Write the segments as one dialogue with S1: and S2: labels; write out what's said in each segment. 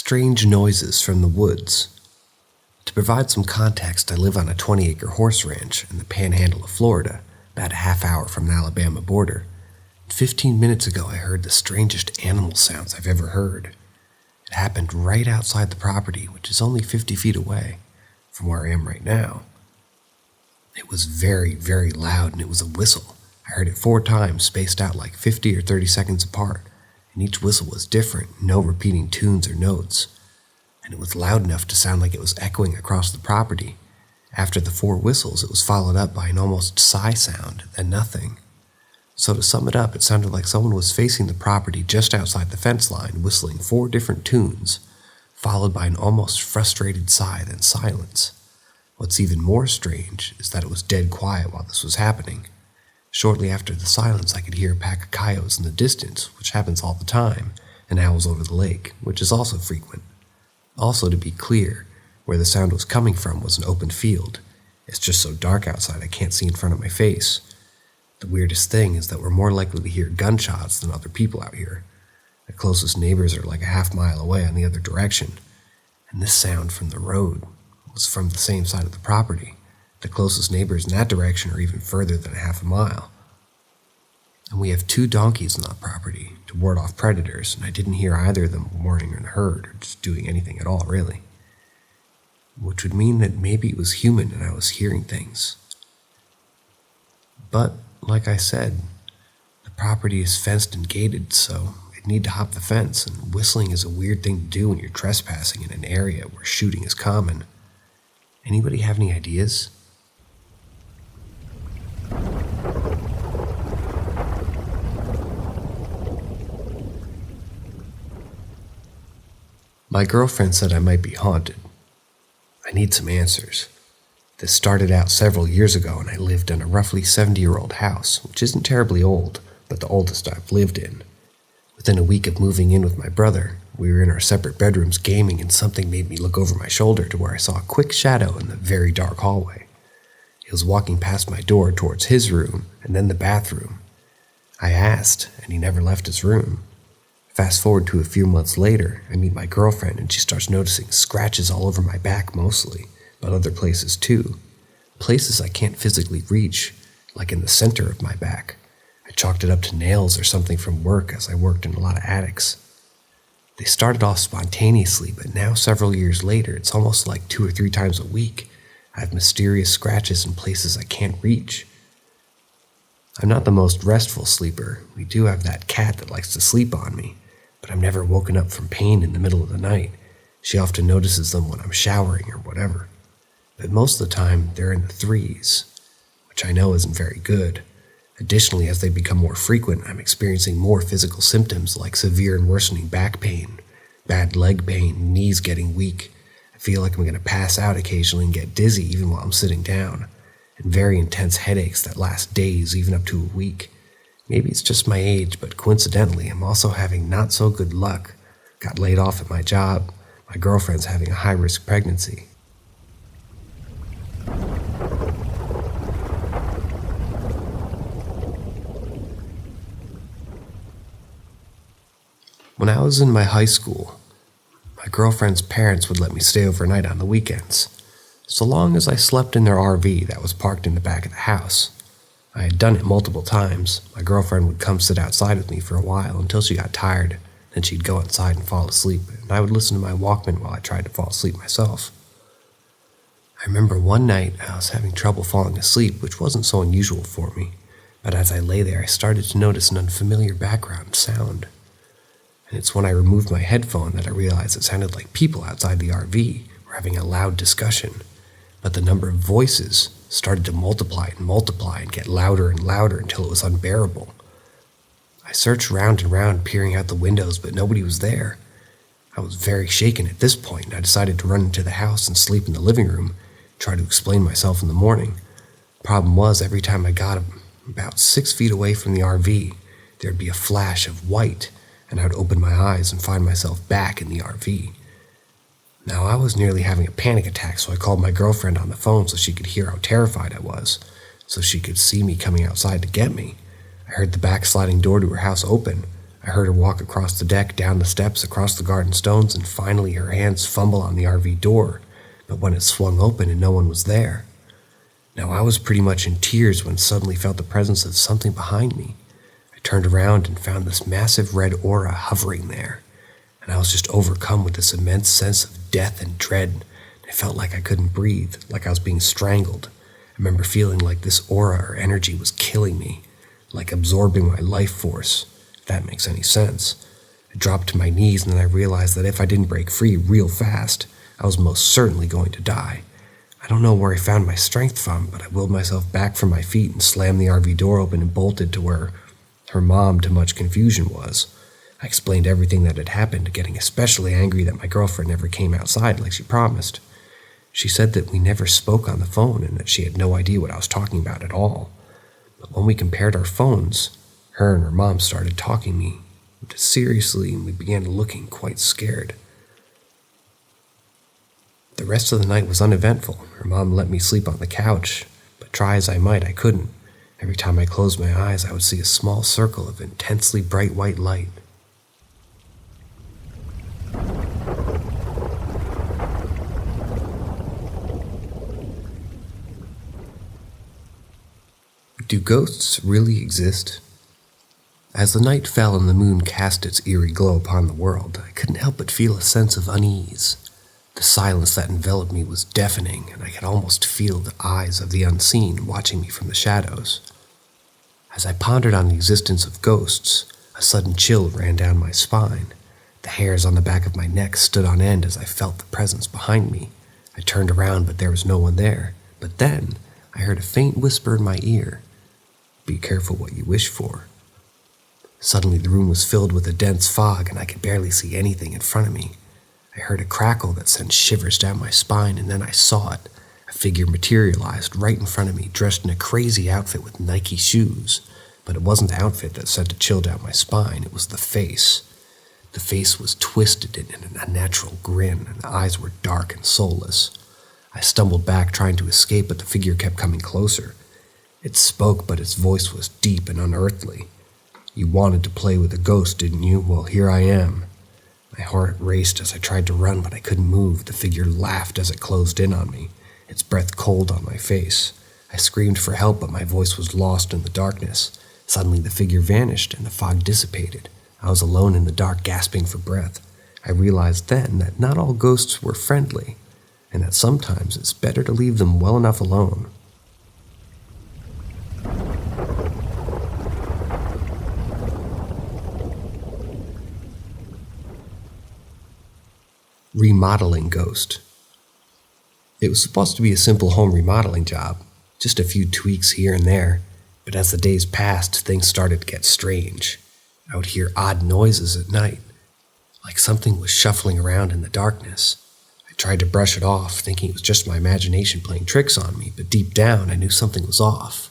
S1: strange noises from the woods. To provide some context, I live on a 20-acre horse ranch in the panhandle of Florida, about a half hour from the Alabama border. 15 minutes ago, I heard the strangest animal sounds I've ever heard. It happened right outside the property, which is only 50 feet away from where I am right now. It was very, very loud, and it was a whistle. I heard it 4 times, spaced out like 50 or 30 seconds apart, and each whistle was different, no repeating tunes or notes. And it was loud enough to sound like it was echoing across the property. After the 4 whistles, it was followed up by an almost sigh sound, then nothing. So to sum it up, it sounded like someone was facing the property just outside the fence line, whistling 4 different tunes, followed by an almost frustrated sigh, then silence. What's even more strange is that it was dead quiet while this was happening. Shortly after the silence, I could hear a pack of coyotes in the distance, which happens all the time, and owls over the lake, which is also frequent. Also, to be clear, where the sound was coming from was an open field. It's just so dark outside I can't see in front of my face. The weirdest thing is that we're more likely to hear gunshots than other people out here. The closest neighbors are like a half-mile away on the other direction, and this sound from the road was from the same side of the property. The closest neighbors in that direction are even further than a half a mile. And we have 2 donkeys on that property to ward off predators, and I didn't hear either of them warning the herd or just doing anything at all, really. Which would mean that maybe it was human and I was hearing things. But, like I said, the property is fenced and gated, so I'd need to hop the fence, and whistling is a weird thing to do when you're trespassing in an area where shooting is common. Anybody have any ideas? My girlfriend said I might be haunted. I need some answers. This started out several years ago, and I lived in a roughly 70-year-old house, which isn't terribly old, but the oldest I've lived in. Within a week of moving in with my brother, we were in our separate bedrooms gaming, and something made me look over my shoulder to where I saw a quick shadow in the very dark hallway. He was walking past my door towards his room, and then the bathroom. I asked, and he never left his room. Fast forward to a few months later, I meet my girlfriend, and she starts noticing scratches all over my back mostly, but other places too. Places I can't physically reach, like in the center of my back. I chalked it up to nails or something from work, as I worked in a lot of attics. They started off spontaneously, but now several years later, it's almost like 2 or 3 times a week. I have mysterious scratches in places I can't reach. I'm not the most restful sleeper. We do have that cat that likes to sleep on me, but I'm never woken up from pain in the middle of the night. She often notices them when I'm showering or whatever. But most of the time, they're in the 3s, which I know isn't very good. Additionally, as they become more frequent, I'm experiencing more physical symptoms like severe and worsening back pain, bad leg pain, knees getting weak. I feel like I'm going to pass out occasionally and get dizzy even while I'm sitting down, and very intense headaches that last days, even up to a week. Maybe it's just my age, but coincidentally, I'm also having not so good luck. Got laid off at my job. My girlfriend's having a high-risk pregnancy. When I was in my high school, my girlfriend's parents would let me stay overnight on the weekends, so long as I slept in their RV that was parked in the back of the house. I had done it multiple times. My girlfriend would come sit outside with me for a while until she got tired, then she'd go inside and fall asleep, and I would listen to my Walkman while I tried to fall asleep myself. I remember one night I was having trouble falling asleep, which wasn't so unusual for me, but as I lay there I started to notice an unfamiliar background sound. And it's when I removed my headphone that I realized it sounded like people outside the RV were having a loud discussion, but the number of voices started to multiply and get louder and louder until it was unbearable. I searched round and round, peering out the windows, but nobody was there. I was very shaken at this point, and I decided to run into the house and sleep in the living room, try to explain myself in the morning. Problem was, every time I got about 6 feet away from the RV, there'd be a flash of white, and I would open my eyes and find myself back in the RV. Now, I was nearly having a panic attack, so I called my girlfriend on the phone so she could hear how terrified I was, so she could see me coming outside to get me. I heard the back sliding door to her house open. I I heard her walk across the deck, down the steps, across the garden stones, and finally her hands fumble on the RV door, but when it swung open and no one was there. Now I was pretty much in tears when suddenly felt the presence of something behind me. I turned around and found this massive red aura hovering there, and I was just overcome with this immense sense of death and dread. I felt like I couldn't breathe, like I was being strangled. I remember feeling like this aura or energy was killing me, like absorbing my life force, if that makes any sense. I dropped to my knees and then I realized that if I didn't break free real fast, I was most certainly going to die. I don't know where I found my strength from, but I willed myself back from my feet and slammed the RV door open and bolted to where her mom, to much confusion, was. I explained everything that had happened, getting especially angry that my girlfriend never came outside like she promised. She said that we never spoke on the phone and that she had no idea what I was talking about at all. But when we compared our phones, her and her mom started talking me seriously and we began looking quite scared. The rest of the night was uneventful. Her mom let me sleep on the couch, but try as I might, I couldn't. Every time I closed my eyes, I would see a small circle of intensely bright white light. Do ghosts really exist? As the night fell and the moon cast its eerie glow upon the world, I couldn't help but feel a sense of unease. The silence that enveloped me was deafening, and I could almost feel the eyes of the unseen watching me from the shadows. As I pondered on the existence of ghosts, a sudden chill ran down my spine. The hairs on the back of my neck stood on end as I felt the presence behind me. I turned around, but there was no one there. But then, I heard a faint whisper in my ear. Be careful what you wish for. Suddenly the room was filled with a dense fog and I could barely see anything in front of me. I heard a crackle that sent shivers down my spine and then I saw it. A figure materialized right in front of me, dressed in a crazy outfit with Nike shoes. But it wasn't the outfit that sent a chill down my spine, it was the face. The face was twisted in an unnatural grin and the eyes were dark and soulless. I stumbled back trying to escape, but the figure kept coming closer. It spoke, but its voice was deep and unearthly. You wanted to play with a ghost, didn't you? Well, here I am. My heart raced as I tried to run, but I couldn't move. The figure laughed as it closed in on me, its breath cold on my face. I screamed for help, but my voice was lost in the darkness. Suddenly, the figure vanished and the fog dissipated. I was alone in the dark, gasping for breath. I realized then that not all ghosts were friendly, and that sometimes it's better to leave them well enough alone. Remodeling ghost. It was supposed to be a simple home remodeling job, just a few tweaks here and there, but as the days passed, things started to get strange. I would hear odd noises at night, like something was shuffling around in the darkness. I tried to brush it off, thinking it was just my imagination playing tricks on me, but deep down I knew something was off.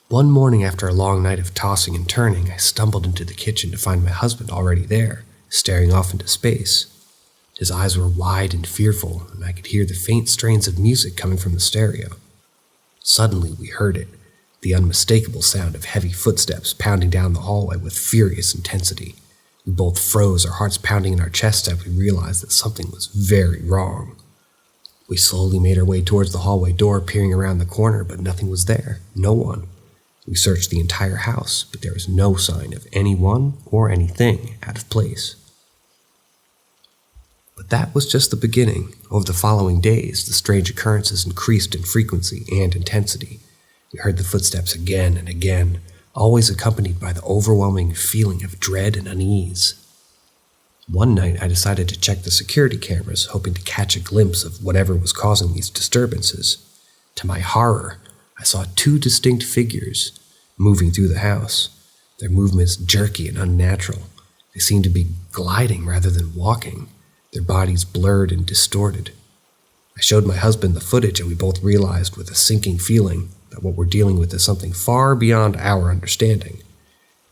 S1: One morning after a long night of tossing and turning, I stumbled into the kitchen to find my husband already there, staring off into space. His eyes were wide and fearful, and I could hear the faint strains of music coming from the stereo. Suddenly we heard it, the unmistakable sound of heavy footsteps pounding down the hallway with furious intensity. We both froze, our hearts pounding in our chests as we realized that something was very wrong. We slowly made our way towards the hallway door, peering around the corner, but nothing was there, no one. We searched the entire house, but there was no sign of anyone or anything out of place. But that was just the beginning. Over the following days, the strange occurrences increased in frequency and intensity. We heard the footsteps again and again, always accompanied by the overwhelming feeling of dread and unease. One night, I decided to check the security cameras, hoping to catch a glimpse of whatever was causing these disturbances. To my horror, I saw two distinct figures moving through the house, their movements jerky and unnatural. They seemed to be gliding rather than walking, their bodies blurred and distorted. I showed my husband the footage and we both realized with a sinking feeling that what we're dealing with is something far beyond our understanding.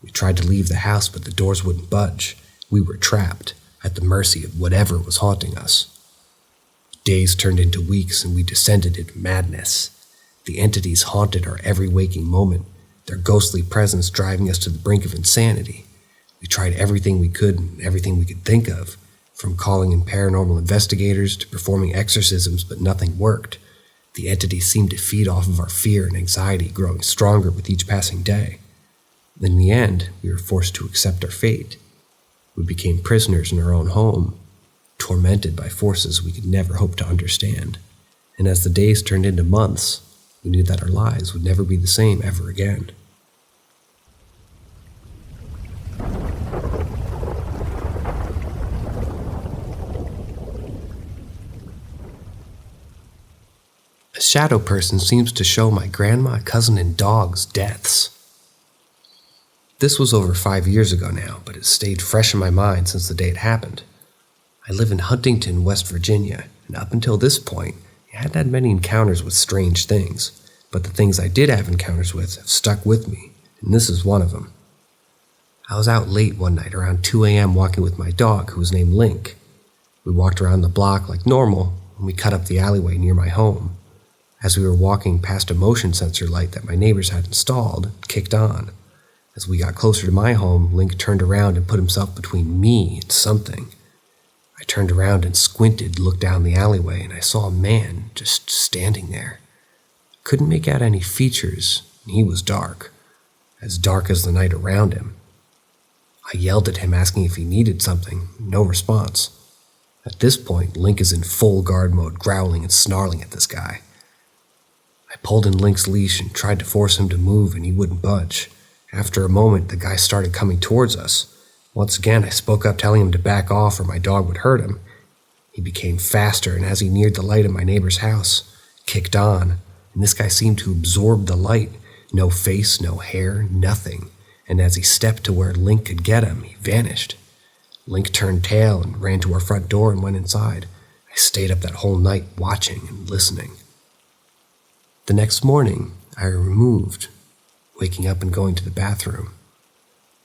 S1: We tried to leave the house, but the doors wouldn't budge. We were trapped, at the mercy of whatever was haunting us. Days turned into weeks and we descended into madness. The entities haunted our every waking moment. their ghostly presence driving us to the brink of insanity. We tried everything we could and everything we could think of, from calling in paranormal investigators to performing exorcisms, but nothing worked. The entity seemed to feed off of our fear and anxiety, growing stronger with each passing day. In the end, we were forced to accept our fate. We became prisoners in our own home, tormented by forces we could never hope to understand. And as the days turned into months, we knew that our lives would never be the same ever again. A shadow person seems to show my grandma, cousin, and dog's deaths. This was over 5 years ago now, but it stayed fresh in my mind since the day it happened. I live in Huntington, West Virginia, and up until this point, I hadn't had many encounters with strange things, but the things I did have encounters with have stuck with me, and this is one of them. I was out late one night around 2 a.m. walking with my dog, who was named Link. We walked around the block like normal, and we cut up the alleyway near my home. As we were walking past a motion sensor light that my neighbors had installed, it kicked on. As we got closer to my home, Link turned around and put himself between me and something. I turned around and squinted, looked down the alleyway, and I saw a man just standing there. Couldn't make out any features, and he was dark as the night around him. I yelled at him asking if he needed something, no response. At this point, Link is in full guard mode, growling and snarling at this guy. I pulled in Link's leash and tried to force him to move, and he wouldn't budge. After a moment, the guy started coming towards us. Once again, I spoke up telling him to back off or my dog would hurt him. He became faster, and as he neared the light of my neighbor's house, it kicked on, and this guy seemed to absorb the light. No face, no hair, nothing. And as he stepped to where Link could get him, he vanished. Link turned tail and ran to our front door and went inside. I stayed up that whole night watching and listening. The next morning, I removed, waking up and going to the bathroom.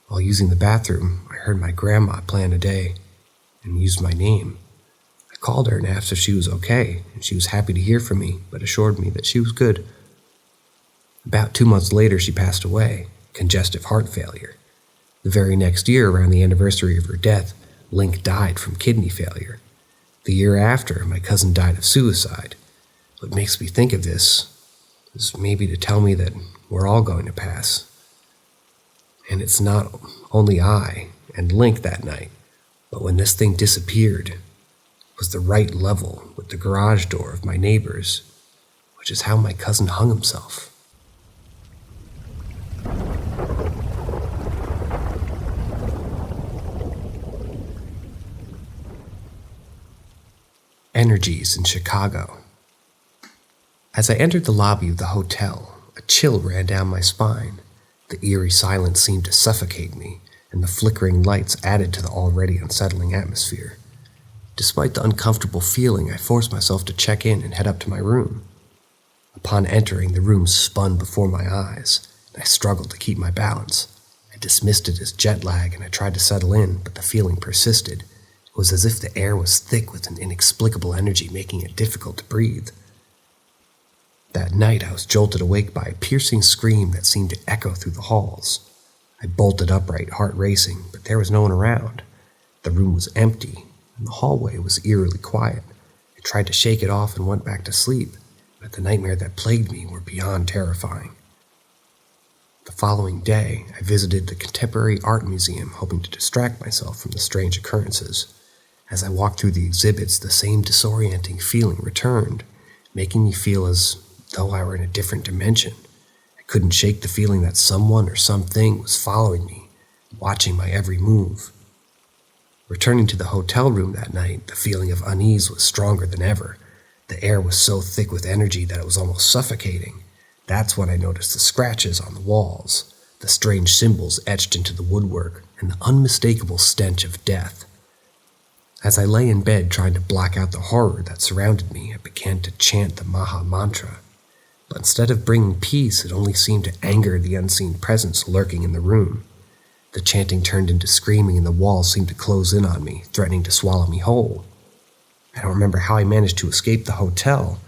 S1: While using the bathroom, I heard my grandma plan a day and used my name. I called her and asked if she was okay, and she was happy to hear from me, but assured me that she was good. About 2 months later, she passed away, congestive heart failure. The very next year, around the anniversary of her death, Link died from kidney failure. The year after, my cousin died of suicide. What makes me think of this is maybe to tell me that we're all going to pass. And it's not only I and Link that night, but when this thing disappeared, it was the right level with the garage door of my neighbor's, which is how my cousin hung himself. Energies in Chicago. As I entered the lobby of the hotel, a chill ran down my spine. The eerie silence seemed to suffocate me, and the flickering lights added to the already unsettling atmosphere. Despite the uncomfortable feeling, I forced myself to check in and head up to my room. Upon entering, the room spun before my eyes, and I struggled to keep my balance. I dismissed it as jet lag, and I tried to settle in, but the feeling persisted. It was as if the air was thick with an inexplicable energy, making it difficult to breathe. That night, I was jolted awake by a piercing scream that seemed to echo through the halls. I bolted upright, heart racing, but there was no one around. The room was empty, and the hallway was eerily quiet. I tried to shake it off and went back to sleep, but the nightmare that plagued me were beyond terrifying. The following day, I visited the Contemporary Art Museum, hoping to distract myself from the strange occurrences. As I walked through the exhibits, the same disorienting feeling returned, making me feel as though I were in a different dimension. I couldn't shake the feeling that someone or something was following me, watching my every move. Returning to the hotel room that night, the feeling of unease was stronger than ever. The air was so thick with energy that it was almost suffocating. That's when I noticed the scratches on the walls, the strange symbols etched into the woodwork, and the unmistakable stench of death. As I lay in bed trying to block out the horror that surrounded me, I began to chant the Maha Mantra. But instead of bringing peace, it only seemed to anger the unseen presence lurking in the room. The chanting turned into screaming, and the walls seemed to close in on me, threatening to swallow me whole. I don't remember how I managed to escape the hotel,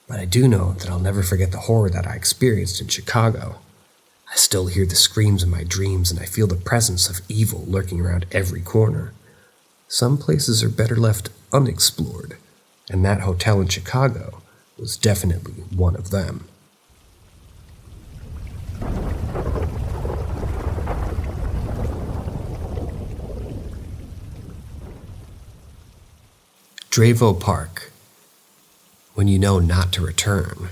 S1: but I do know that I'll never forget the horror that I experienced in Chicago. I still hear the screams in my dreams, and I feel the presence of evil lurking around every corner. Some places are better left unexplored, and that hotel in Chicago was definitely one of them. Dravo Park, when you know not to return.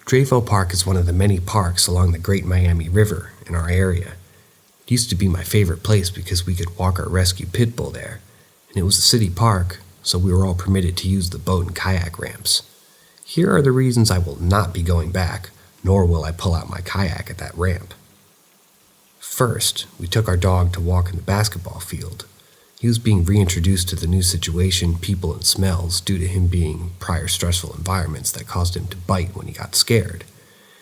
S1: Dravo Park is one of the many parks along the Great Miami River in our area. It used to be my favorite place because we could walk our rescue pit bull there, and it was a city park, so we were all permitted to use the boat and kayak ramps. Here are the reasons I will not be going back, nor will I pull out my kayak at that ramp. First, we took our dog to walk in the basketball field. He was being reintroduced to the new situation, people, and smells due to him being prior stressful environments that caused him to bite when he got scared.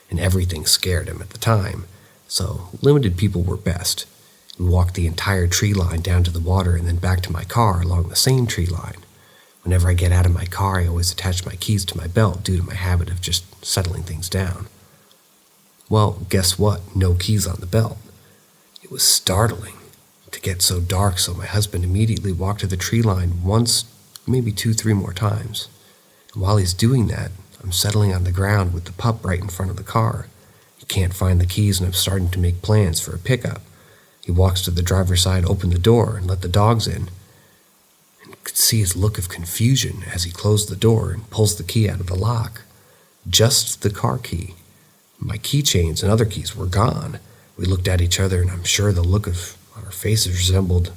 S1: And everything scared him at the time, so limited people were best. We walked the entire tree line down to the water and then back to my car along the same tree line. Whenever I get out of my car, I always attach my keys to my belt due to my habit of just settling things down. Well, guess what? No keys on the belt. It was startling to get so dark, so my husband immediately walked to the tree line once, maybe 2-3 more times. And while he's doing that, I'm settling on the ground with the pup right in front of the car. He can't find the keys, and I'm starting to make plans for a pickup. He walks to the driver's side, opened the door, and let the dogs in. And I could see his look of confusion as he closed the door and pulls the key out of the lock. Just the car key. My keychains and other keys were gone. We looked at each other, and I'm sure the look of our faces resembled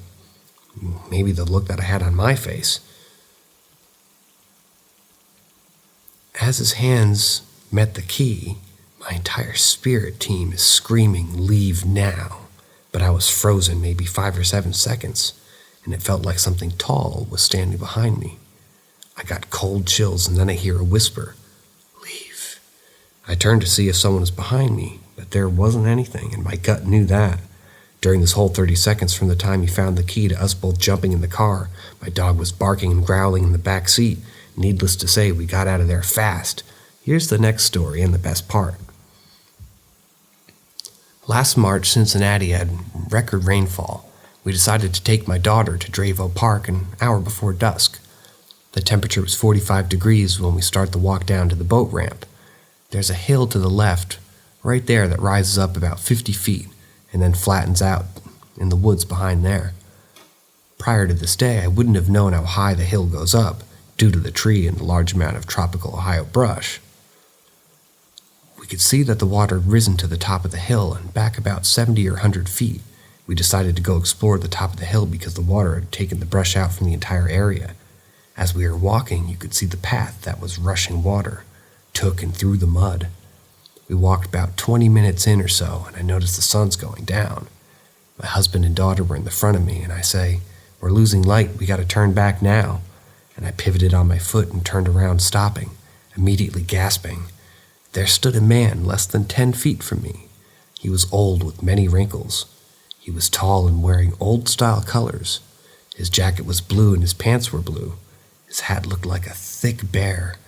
S1: maybe the look that I had on my face. As his hands met the key, my entire spirit team is screaming, "Leave now!" But I was frozen maybe 5 or 7 seconds, and it felt like something tall was standing behind me. I got cold chills, and then I hear a whisper, "Leave." I turned to see if someone was behind me, but there wasn't anything, and my gut knew that. During this whole 30 seconds from the time he found the key to us both jumping in the car, my dog was barking and growling in the back seat. Needless to say, we got out of there fast. Here's the next story and the best part. Last March, Cincinnati had record rainfall. We decided to take my daughter to Dravo Park an hour before dusk. The temperature was 45 degrees when we start the walk down to the boat ramp. There's a hill to the left, right there, that rises up about 50 feet. And then flattens out in the woods behind there. Prior to this day, I wouldn't have known how high the hill goes up due to the tree and the large amount of tropical Ohio brush. We could see that the water had risen to the top of the hill, and back about 70 or 100 feet, we decided to go explore the top of the hill because the water had taken the brush out from the entire area. As we were walking, you could see the path that was rushing water, took and through the mud. We walked about 20 minutes in or so, and I noticed the sun's going down. My husband and daughter were in the front of me, and I say, "We're losing light, we gotta turn back now." And I pivoted on my foot and turned around, stopping, immediately gasping. There stood a man less than 10 feet from me. He was old with many wrinkles. He was tall and wearing old-style colors. His jacket was blue and his pants were blue. His hat looked like a thick bear,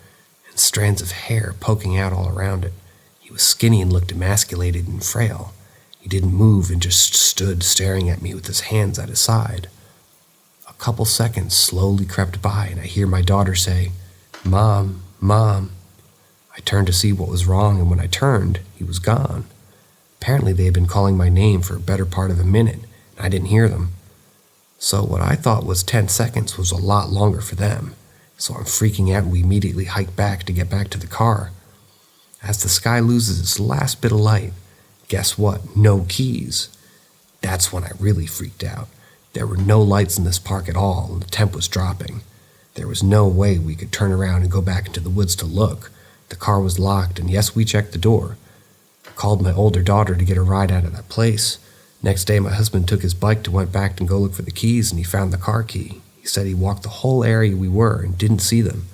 S1: and strands of hair poking out all around it. He was skinny and looked emasculated and frail. He didn't move and just stood staring at me with his hands at his side. A couple seconds slowly crept by, and I hear my daughter say, "Mom, Mom." I turned to see what was wrong, and when I turned, he was gone. Apparently they had been calling my name for a better part of a minute, and I didn't hear them. So what I thought was 10 seconds was a lot longer for them. So I'm freaking out, and we immediately hike back to get back to the car. As the sky loses its last bit of light, guess what? No keys. That's when I really freaked out. There were no lights in this park at all, and the temp was dropping. There was no way we could turn around and go back into the woods to look. The car was locked, and yes, we checked the door. I called my older daughter to get a ride out of that place. Next day, my husband took his bike to went back and go look for the keys, and he found the car key. He said he walked the whole area we were and didn't see them.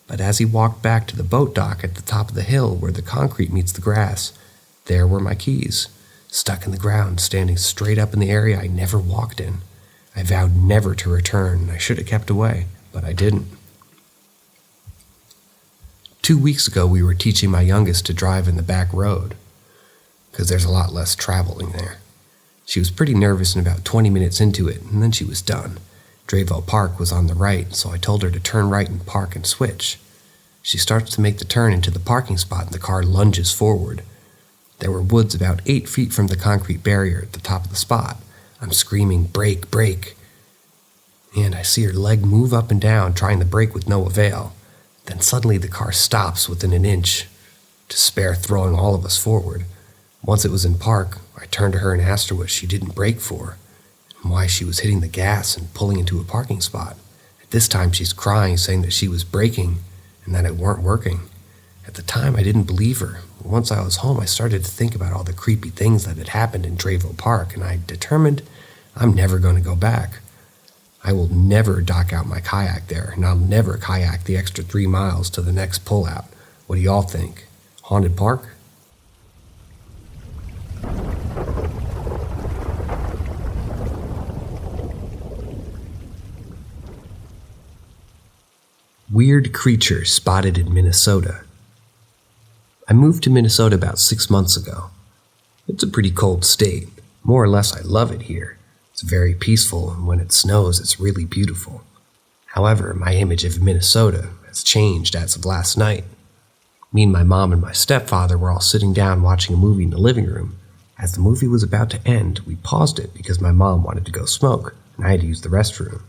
S1: But as he walked back to the boat dock at the top of the hill where the concrete meets the grass, there were my keys, stuck in the ground, standing straight up in the area I never walked in. I vowed never to return, and I should have kept away, but I didn't. 2 weeks ago, we were teaching my youngest to drive in the back road. because there's a lot less traveling there. She was pretty nervous and about 20 minutes into it, and then she was done. Drayville Park was on the right, so I told her to turn right and park and switch. She starts to make the turn into the parking spot and the car lunges forward. There were woods about 8 feet from the concrete barrier at the top of the spot. I'm screaming, "Brake, brake!" And I see her leg move up and down, trying to brake with no avail. Then suddenly the car stops within an inch, to spare throwing all of us forward. Once it was in park, I turned to her and asked her what she didn't brake for, and why she was hitting the gas and pulling into a parking spot. At this time she's crying, saying that she was braking and that it weren't working. At the time I didn't believe her. Once I was home, I started to think about all the creepy things that had happened in Drayville Park, and I determined I'm never going to go back. I will never dock out my kayak there, and I'll never kayak the extra 3 miles to the next pullout. What do y'all think? Haunted park? Weird creature spotted in Minnesota. I moved to Minnesota about 6 months ago. It's a pretty cold state. More or less, I love it here. It's very peaceful, and when it snows, it's really beautiful. However, my image of Minnesota has changed as of last night. Me and my mom and my stepfather were all sitting down watching a movie in the living room. As the movie was about to end, we paused it because my mom wanted to go smoke, and I had to use the restroom.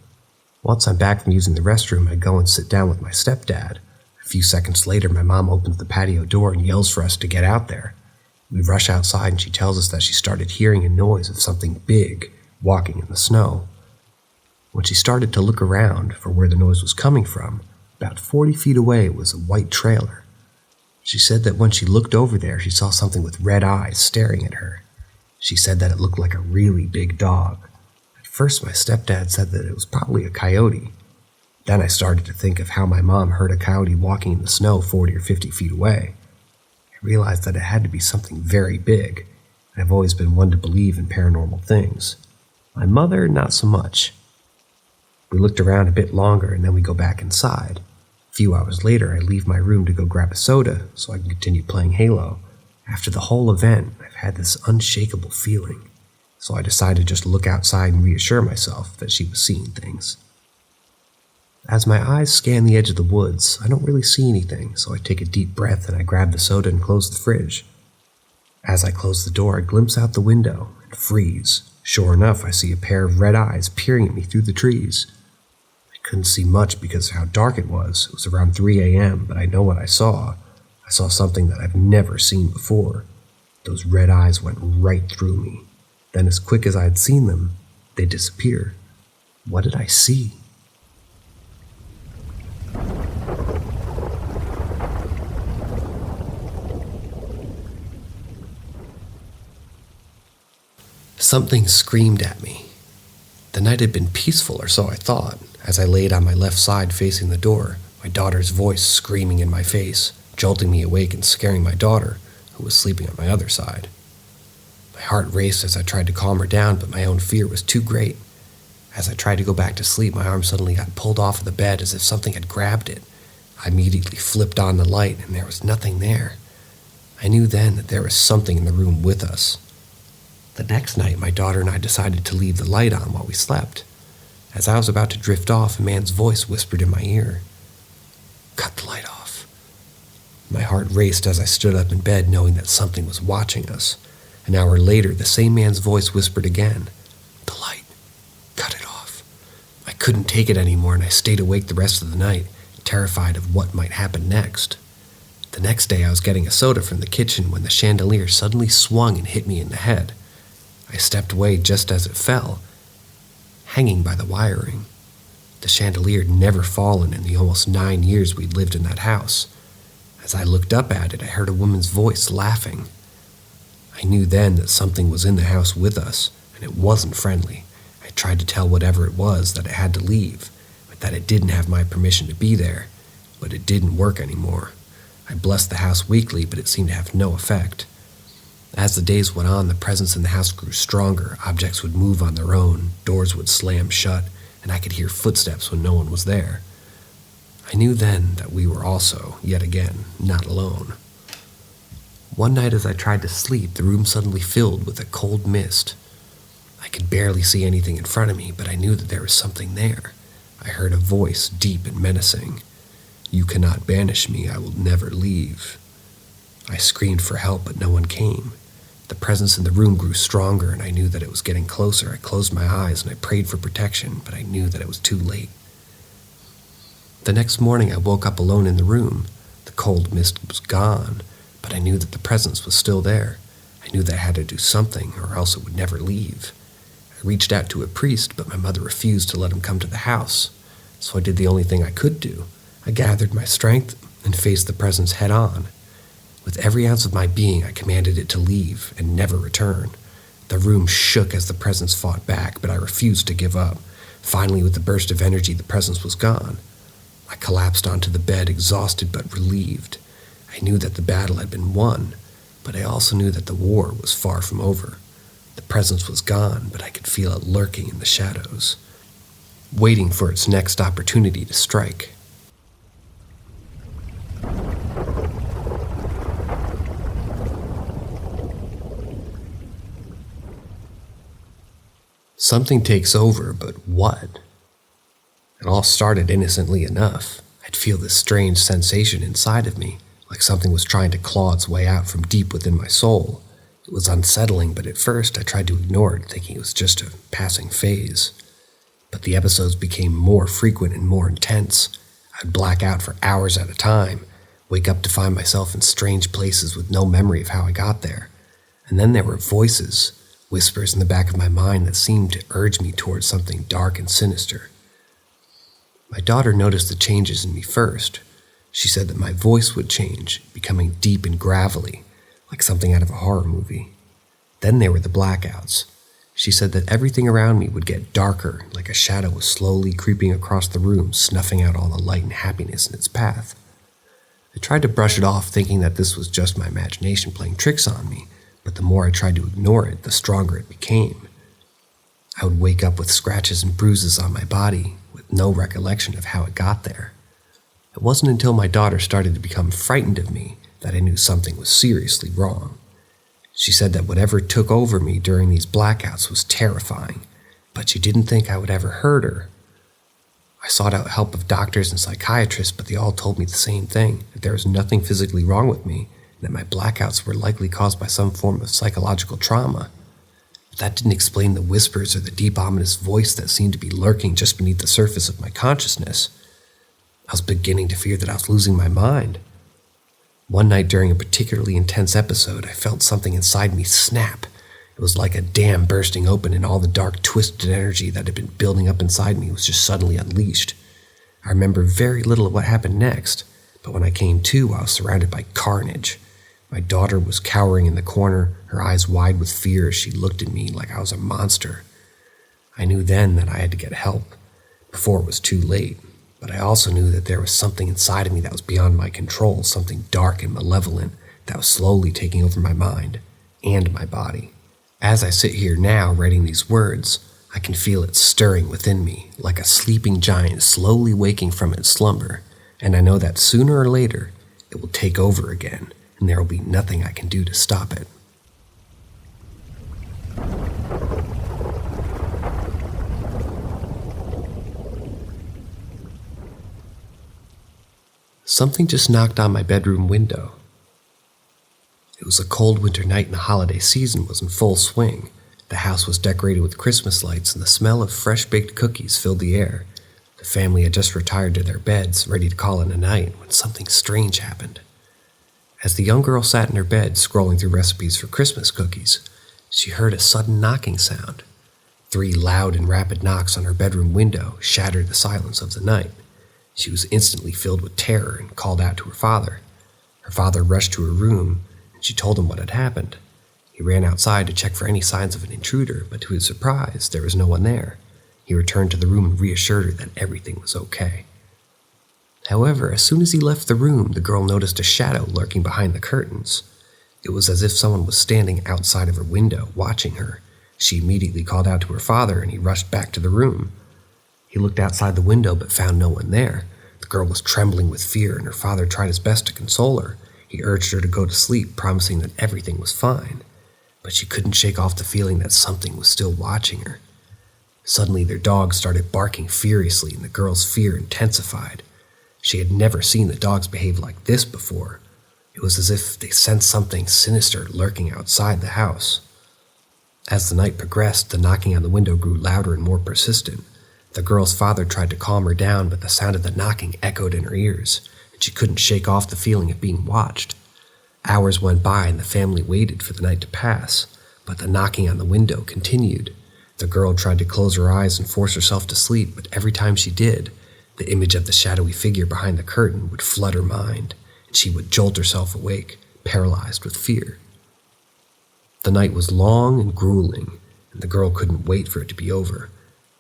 S1: Once I'm back from using the restroom, I go and sit down with my stepdad. A few seconds later, my mom opens the patio door and yells for us to get out there. We rush outside and she tells us that she started hearing a noise of something big walking in the snow. When she started to look around for where the noise was coming from, about 40 feet away was a white trailer. She said that when she looked over there, she saw something with red eyes staring at her. She said that it looked like a really big dog. At first, my stepdad said that it was probably a coyote. Then I started to think of how my mom heard a coyote walking in the snow 40 or 50 feet away. I realized that it had to be something very big, and I've always been one to believe in paranormal things. My mother, not so much. We looked around a bit longer and then we go back inside. A few hours later, I leave my room to go grab a soda so I can continue playing Halo. After the whole event, I've had this unshakable feeling, so I decided to just look outside and reassure myself that she was seeing things. As my eyes scan the edge of the woods, I don't really see anything, so I take a deep breath and I grab the soda and close the fridge. As I close the door, I glimpse out the window and freeze. Sure enough, I see a pair of red eyes peering at me through the trees. I couldn't see much because of how dark it was. It was around 3 a.m., but I know what I saw. I saw something that I've never seen before. Those red eyes went right through me. Then as quick as I had seen them, they disappeared. What did I see? Something screamed at me. The night had been peaceful, or so I thought, as I laid on my left side facing the door, my daughter's voice screaming in my face, jolting me awake and scaring my daughter, who was sleeping on my other side. My heart raced as I tried to calm her down, but my own fear was too great. As I tried to go back to sleep, my arm suddenly got pulled off of the bed as if something had grabbed it. I immediately flipped on the light, and there was nothing there. I knew then that there was something in the room with us. The next night, my daughter and I decided to leave the light on while we slept. As I was about to drift off, a man's voice whispered in my ear, "Cut the light off." My heart raced as I stood up in bed, knowing that something was watching us. An hour later, the same man's voice whispered again, "The light, cut it off." I couldn't take it anymore, and I stayed awake the rest of the night, terrified of what might happen next. The next day, I was getting a soda from the kitchen when the chandelier suddenly swung and hit me in the head. I stepped away just as it fell, hanging by the wiring. The chandelier had never fallen in the almost 9 years we'd lived in that house. As I looked up at it, I heard a woman's voice laughing. I knew then that something was in the house with us, and it wasn't friendly. I tried to tell whatever it was that it had to leave, but that it didn't have my permission to be there, but it didn't work anymore. I blessed the house weekly, but it seemed to have no effect. As the days went on, the presence in the house grew stronger. Objects would move on their own, doors would slam shut, and I could hear footsteps when no one was there. I knew then that we were also, yet again, not alone. One night as I tried to sleep, the room suddenly filled with a cold mist. I could barely see anything in front of me, but I knew that there was something there. I heard a voice, deep and menacing. "You cannot banish me, I will never leave." I screamed for help, but no one came. The presence in the room grew stronger, and I knew that it was getting closer. I closed my eyes and I prayed for protection, but I knew that it was too late. The next morning, I woke up alone in the room. The cold mist was gone, but I knew that the presence was still there. I knew that I had to do something, or else it would never leave. I reached out to a priest, but my mother refused to let him come to the house, so I did the only thing I could do. I gathered my strength and faced the presence head on. With every ounce of my being, I commanded it to leave and never return. The room shook as the presence fought back, but I refused to give up. Finally, with the burst of energy, the presence was gone. I collapsed onto the bed, exhausted but relieved. I knew that the battle had been won, but I also knew that the war was far from over. The presence was gone, but I could feel it lurking in the shadows, waiting for its next opportunity to strike. Something takes over, but what? It all started innocently enough. I'd feel this strange sensation inside of me, like something was trying to claw its way out from deep within my soul. It was unsettling, but at first I tried to ignore it, thinking it was just a passing phase. But the episodes became more frequent and more intense. I'd black out for hours at a time, wake up to find myself in strange places with no memory of how I got there. And then there were voices, whispers in the back of my mind that seemed to urge me towards something dark and sinister. My daughter noticed the changes in me first. She said that my voice would change, becoming deep and gravelly, like something out of a horror movie. Then there were the blackouts. She said that everything around me would get darker, like a shadow was slowly creeping across the room, snuffing out all the light and happiness in its path. I tried to brush it off, thinking that this was just my imagination playing tricks on me, but the more I tried to ignore it, the stronger it became. I would wake up with scratches and bruises on my body, with no recollection of how it got there. It wasn't until my daughter started to become frightened of me that I knew something was seriously wrong. She said that whatever took over me during these blackouts was terrifying, but she didn't think I would ever hurt her. I sought out help of doctors and psychiatrists, but they all told me the same thing, that there was nothing physically wrong with me, and that my blackouts were likely caused by some form of psychological trauma. But that didn't explain the whispers or the deep ominous voice that seemed to be lurking just beneath the surface of my consciousness. I was beginning to fear that I was losing my mind. One night during a particularly intense episode, I felt something inside me snap. It was like a dam bursting open, and all the dark, twisted energy that had been building up inside me was just suddenly unleashed. I remember very little of what happened next, but when I came to, I was surrounded by carnage. My daughter was cowering in the corner, her eyes wide with fear as she looked at me like I was a monster. I knew then that I had to get help, before it was too late. But I also knew that there was something inside of me that was beyond my control, something dark and malevolent that was slowly taking over my mind and my body. As I sit here now writing these words, I can feel it stirring within me, like a sleeping giant slowly waking from its slumber, and I know that sooner or later it will take over again, and there will be nothing I can do to stop it. Something just knocked on my bedroom window. It was a cold winter night and the holiday season was in full swing. The house was decorated with Christmas lights and the smell of fresh-baked cookies filled the air. The family had just retired to their beds, ready to call it a night, when something strange happened. As the young girl sat in her bed scrolling through recipes for Christmas cookies, she heard a sudden knocking sound. 3 loud and rapid knocks on her bedroom window shattered the silence of the night. She was instantly filled with terror and called out to her father. Her father rushed to her room, and she told him what had happened. He ran outside to check for any signs of an intruder, but to his surprise, there was no one there. He returned to the room and reassured her that everything was okay. However, as soon as he left the room, the girl noticed a shadow lurking behind the curtains. It was as if someone was standing outside of her window, watching her. She immediately called out to her father, and he rushed back to the room. He looked outside the window but found no one there. The girl was trembling with fear, and her father tried his best to console her. He He urged her to go to sleep, promising that everything was fine, but she couldn't shake off the feeling that something was still watching her. Suddenly, their dog started barking furiously, and the girl's fear intensified. She had never seen the dogs behave like this before. It was as if they sensed something sinister lurking outside the house. As the night progressed, the knocking on the window grew louder and more persistent. The girl's father tried to calm her down, but the sound of the knocking echoed in her ears, and she couldn't shake off the feeling of being watched. Hours went by and the family waited for the night to pass, but the knocking on the window continued. The girl tried to close her eyes and force herself to sleep, but every time she did, the image of the shadowy figure behind the curtain would flood her mind, and she would jolt herself awake, paralyzed with fear. The night was long and grueling, and the girl couldn't wait for it to be over,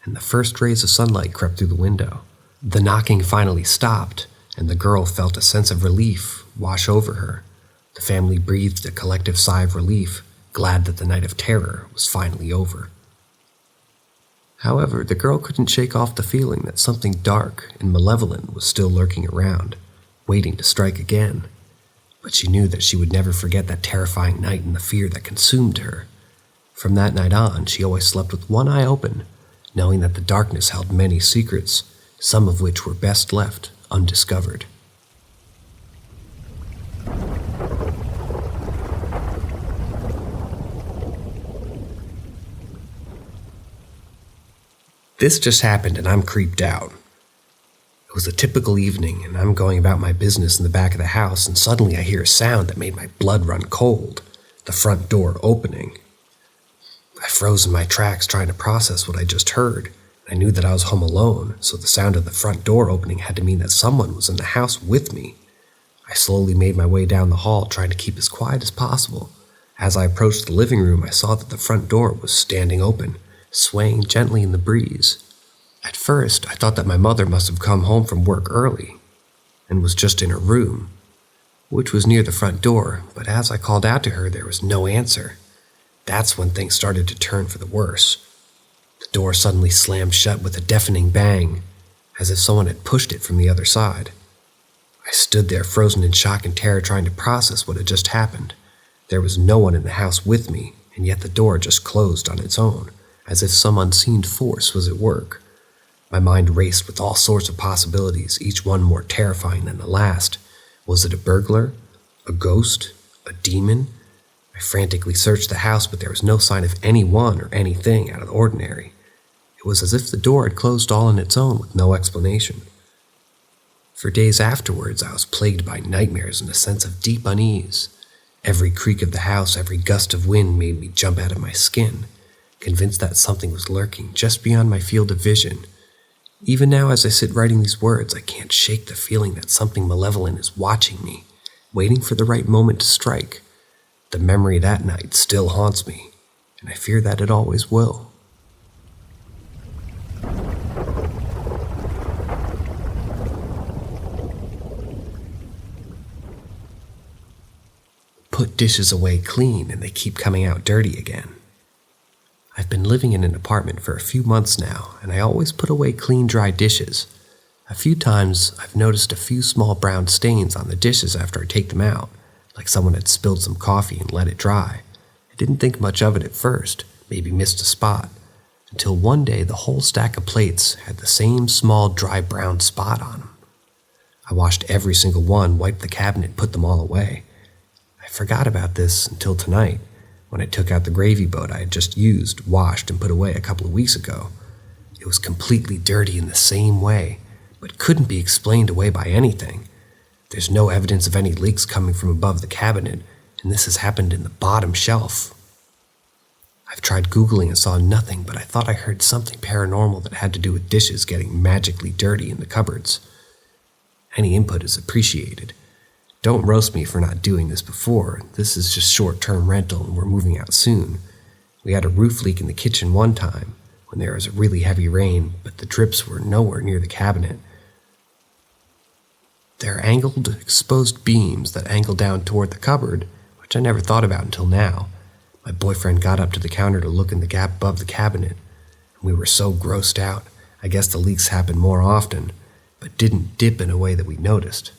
S1: and the first rays of sunlight crept through the window. The knocking finally stopped, and the girl felt a sense of relief wash over her. The family breathed a collective sigh of relief, glad that the night of terror was finally over. However, the girl couldn't shake off the feeling that something dark and malevolent was still lurking around, waiting to strike again. But she knew that she would never forget that terrifying night and the fear that consumed her. From that night on, she always slept with one eye open, knowing that the darkness held many secrets, some of which were best left undiscovered. This just happened and I'm creeped out. It was a typical evening and I'm going about my business in the back of the house, and suddenly I hear a sound that made my blood run cold, the front door opening. I froze in my tracks trying to process what I just heard. I knew that I was home alone, so the sound of the front door opening had to mean that someone was in the house with me. I slowly made my way down the hall, trying to keep as quiet as possible. As I approached the living room, I saw that the front door was standing open, swaying gently in the breeze. At first, I thought that my mother must have come home from work early and was just in her room, which was near the front door, but as I called out to her, there was no answer. That's when things started to turn for the worse. The door suddenly slammed shut with a deafening bang, as if someone had pushed it from the other side. I stood there frozen in shock and terror, trying to process what had just happened. There was no one in the house with me, and yet the door just closed on its own, as if some unseen force was at work. My mind raced with all sorts of possibilities, each one more terrifying than the last. Was it a burglar? A ghost? A demon? I frantically searched the house, but there was no sign of anyone or anything out of the ordinary. It was as if the door had closed all on its own with no explanation. For days afterwards, I was plagued by nightmares and a sense of deep unease. Every creak of the house, every gust of wind made me jump out of my skin, convinced that something was lurking just beyond my field of vision. Even now, as I sit writing these words, I can't shake the feeling that something malevolent is watching me, waiting for the right moment to strike. The memory of that night still haunts me, and I fear that it always will. Put dishes away clean and they keep coming out dirty again. I've been living in an apartment for a few months now, and I always put away clean, dry dishes. A few times, I've noticed a few small brown stains on the dishes after I take them out, like someone had spilled some coffee and let it dry. I didn't think much of it at first, maybe missed a spot, until one day the whole stack of plates had the same small, dry brown spot on them. I washed every single one, wiped the cabinet, put them all away. I forgot about this until tonight, when I took out the gravy boat I had just used, washed, and put away a couple of weeks ago. It was completely dirty in the same way, but couldn't be explained away by anything. There's no evidence of any leaks coming from above the cabinet, and this has happened in the bottom shelf. I've tried Googling and saw nothing, but I thought I heard something paranormal that had to do with dishes getting magically dirty in the cupboards. Any input is appreciated. Don't roast me for not doing this before. This is just short-term rental and we're moving out soon. We had a roof leak in the kitchen one time when there was a really heavy rain, but the drips were nowhere near the cabinet. There are angled, exposed beams that angle down toward the cupboard, which I never thought about until now. My boyfriend got up to the counter to look in the gap above the cabinet, and we were so grossed out. I guess the leaks happen more often, but didn't dip in a way that we noticed.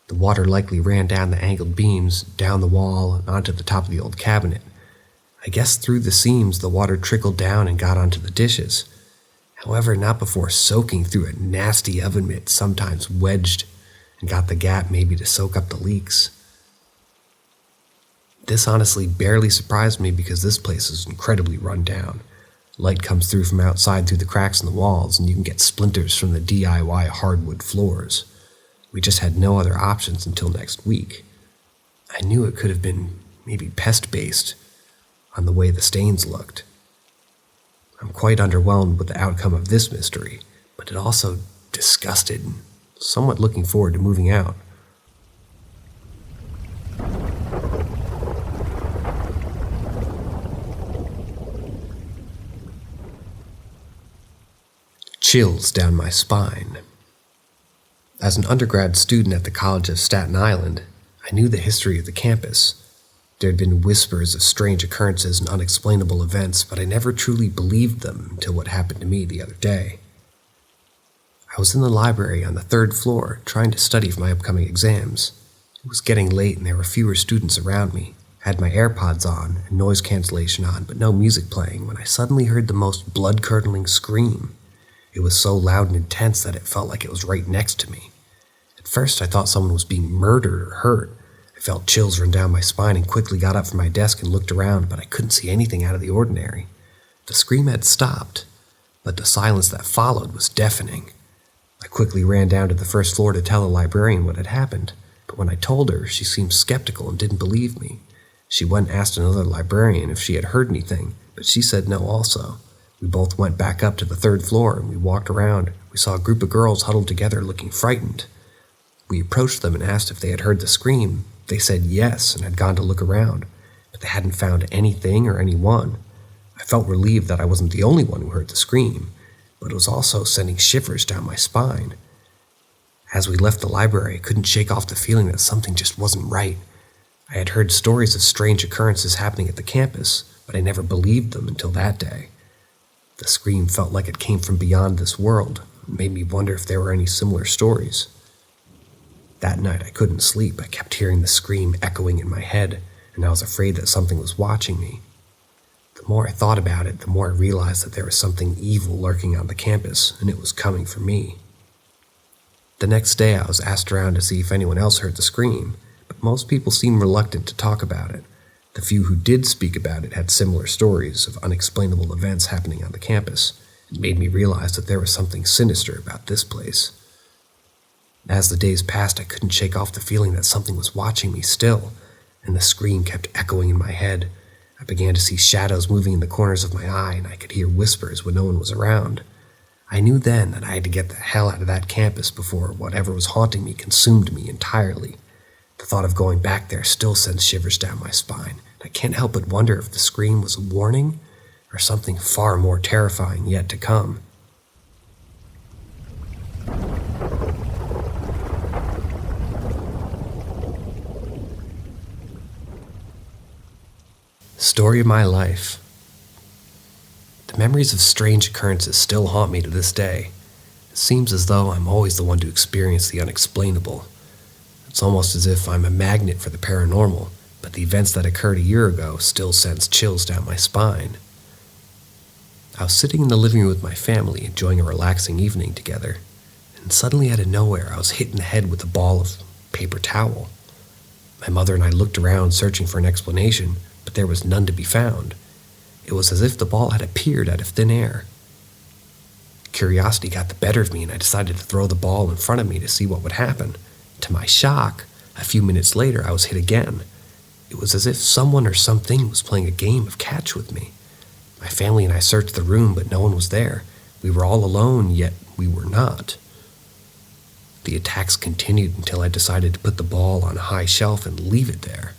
S1: The water likely ran down the angled beams, down the wall, and onto the top of the old cabinet. I guess through the seams the water trickled down and got onto the dishes. However, not before soaking through a nasty oven mitt, sometimes wedged, and got the gap maybe to soak up the leaks. This honestly barely surprised me because this place is incredibly run down. Light comes through from outside through the cracks in the walls, and you can get splinters from the DIY hardwood floors. We just had no other options until next week. I knew it could have been maybe pest-based on the way the stains looked. I'm quite underwhelmed with the outcome of this mystery, but it also disgusted and somewhat looking forward to moving out. Chills down my spine. As an undergrad student at the College of Staten Island, I knew the history of the campus. There had been whispers of strange occurrences and unexplainable events, but I never truly believed them until what happened to me the other day. I was in the library on the 3rd floor, trying to study for my upcoming exams. It was getting late and there were fewer students around me. I had my AirPods on and noise cancellation on, but no music playing, when I suddenly heard the most blood-curdling scream. It was so loud and intense that it felt like it was right next to me. At first I thought someone was being murdered or hurt. I felt chills run down my spine and quickly got up from my desk and looked around, but I couldn't see anything out of the ordinary. The scream had stopped, but the silence that followed was deafening. I quickly ran down to the 1st floor to tell the librarian what had happened, but when I told her, she seemed skeptical and didn't believe me. She went and asked another librarian if she had heard anything, but she said no also. We both went back up to the 3rd floor and we walked around. We saw a group of girls huddled together looking frightened. We approached them and asked if they had heard the scream. They said yes and had gone to look around, but they hadn't found anything or anyone. I felt relieved that I wasn't the only one who heard the scream, but it was also sending shivers down my spine. As we left the library, I couldn't shake off the feeling that something just wasn't right. I had heard stories of strange occurrences happening at the campus, but I never believed them until that day. The scream felt like it came from beyond this world. It made me wonder if there were any similar stories. That night I couldn't sleep. I kept hearing the scream echoing in my head, and I was afraid that something was watching me. The more I thought about it, the more I realized that there was something evil lurking on the campus, and it was coming for me. The next day I was asked around to see if anyone else heard the scream, but most people seemed reluctant to talk about it. The few who did speak about it had similar stories of unexplainable events happening on the campus. It made me realize that there was something sinister about this place. As the days passed, I couldn't shake off the feeling that something was watching me still, and the scream kept echoing in my head. I began to see shadows moving in the corners of my eye, and I could hear whispers when no one was around. I knew then that I had to get the hell out of that campus before whatever was haunting me consumed me entirely. The thought of going back there still sends shivers down my spine. I can't help but wonder if the scream was a warning or something far more terrifying yet to come. Story of my life. The memories of strange occurrences still haunt me to this day. It seems as though I'm always the one to experience the unexplainable. It's almost as if I'm a magnet for the paranormal, but the events that occurred a year ago still sends chills down my spine. I was sitting in the living room with my family, enjoying a relaxing evening together, and suddenly out of nowhere I was hit in the head with a ball of paper towel. My mother and I looked around searching for an explanation, but there was none to be found. It was as if the ball had appeared out of thin air. Curiosity got the better of me, and I decided to throw the ball in front of me to see what would happen. To my shock, a few minutes later I was hit again. It was as if someone or something was playing a game of catch with me. My family and I searched the room, but no one was there. We were all alone, yet we were not. The attacks continued until I decided to put the ball on a high shelf and leave it there.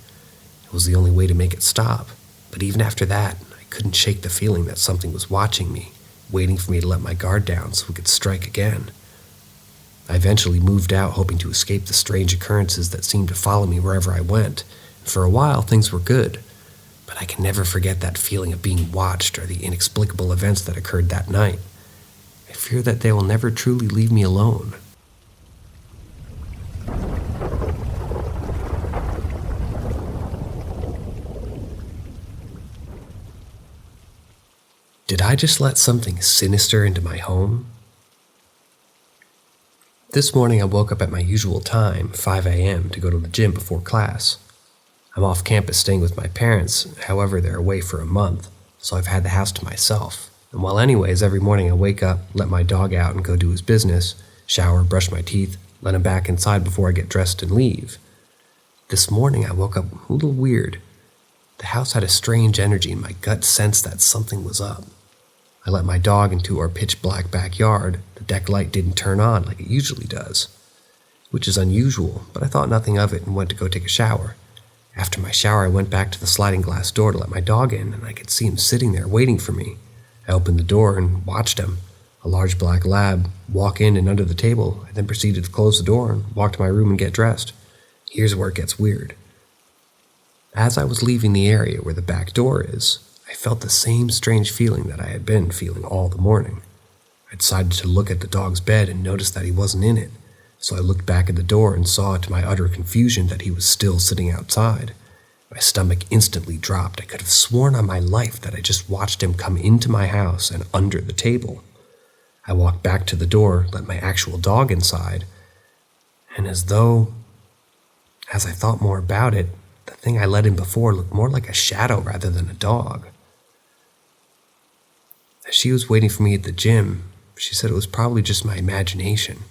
S1: It was the only way to make it stop, but even after that, I couldn't shake the feeling that something was watching me, waiting for me to let my guard down so we could strike again. I eventually moved out, hoping to escape the strange occurrences that seemed to follow me wherever I went. For a while, things were good, but I can never forget that feeling of being watched or the inexplicable events that occurred that night. I fear that they will never truly leave me alone. Did I just let something sinister into my home? This morning I woke up at my usual time, 5 a.m., to go to the gym before class. I'm off campus staying with my parents, however they're away for a month, so I've had the house to myself. And while anyways, every morning I wake up, let my dog out and go do his business, shower, brush my teeth, let him back inside before I get dressed and leave. This morning I woke up a little weird. The house had a strange energy and my gut sensed that something was up. I let my dog into our pitch black backyard. The deck light didn't turn on like it usually does, which is unusual, but I thought nothing of it and went to go take a shower. After my shower, I went back to the sliding glass door to let my dog in, and I could see him sitting there waiting for me. I opened the door and watched him, a large black lab, walk in and under the table. I then proceeded to close the door and walk to my room and get dressed. Here's where it gets weird. As I was leaving the area where the back door is, I felt the same strange feeling that I had been feeling all the morning. I decided to look at the dog's bed and noticed that he wasn't in it, so I looked back at the door and saw to my utter confusion that he was still sitting outside. My stomach instantly dropped. I could have sworn on my life that I just watched him come into my house and under the table. I walked back to the door, let my actual dog inside, and as I thought more about it, the thing I let in before looked more like a shadow rather than a dog. As she was waiting for me at the gym, she said it was probably just my imagination.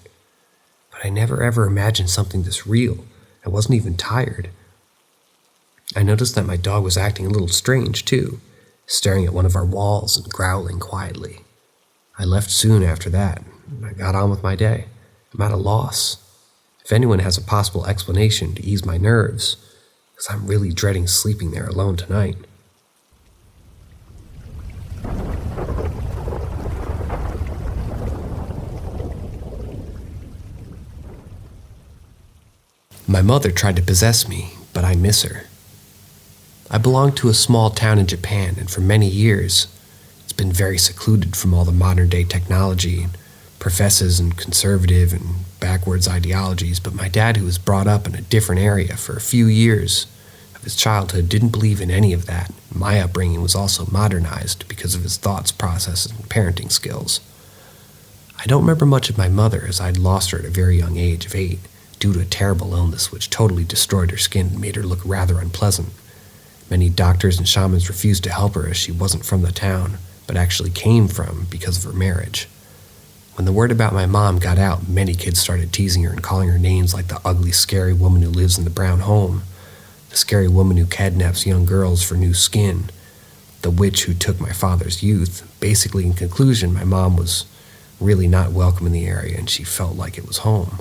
S1: But I never ever imagined something this real. I wasn't even tired. I noticed that my dog was acting a little strange too, staring at one of our walls and growling quietly. I left soon after that, and I got on with my day. I'm at a loss. If anyone has a possible explanation to ease my nerves, because I'm really dreading sleeping there alone tonight. My mother tried to possess me, but I miss her. I belong to a small town in Japan, and for many years, it's been very secluded from all the modern-day technology and professes and conservative and backwards ideologies, but my dad, who was brought up in a different area for a few years of his childhood, didn't believe in any of that. My upbringing was also modernized because of his thoughts, processes, and parenting skills. I don't remember much of my mother, as I'd lost her at a very young age of 8, due to a terrible illness which totally destroyed her skin and made her look rather unpleasant. Many doctors and shamans refused to help her as she wasn't from the town, but actually came from because of her marriage. When the word about my mom got out, many kids started teasing her and calling her names like the ugly, scary woman who lives in the brown home, the scary woman who kidnaps young girls for new skin, the witch who took my father's youth. Basically, in conclusion, my mom was really not welcome in the area and she felt like it was home.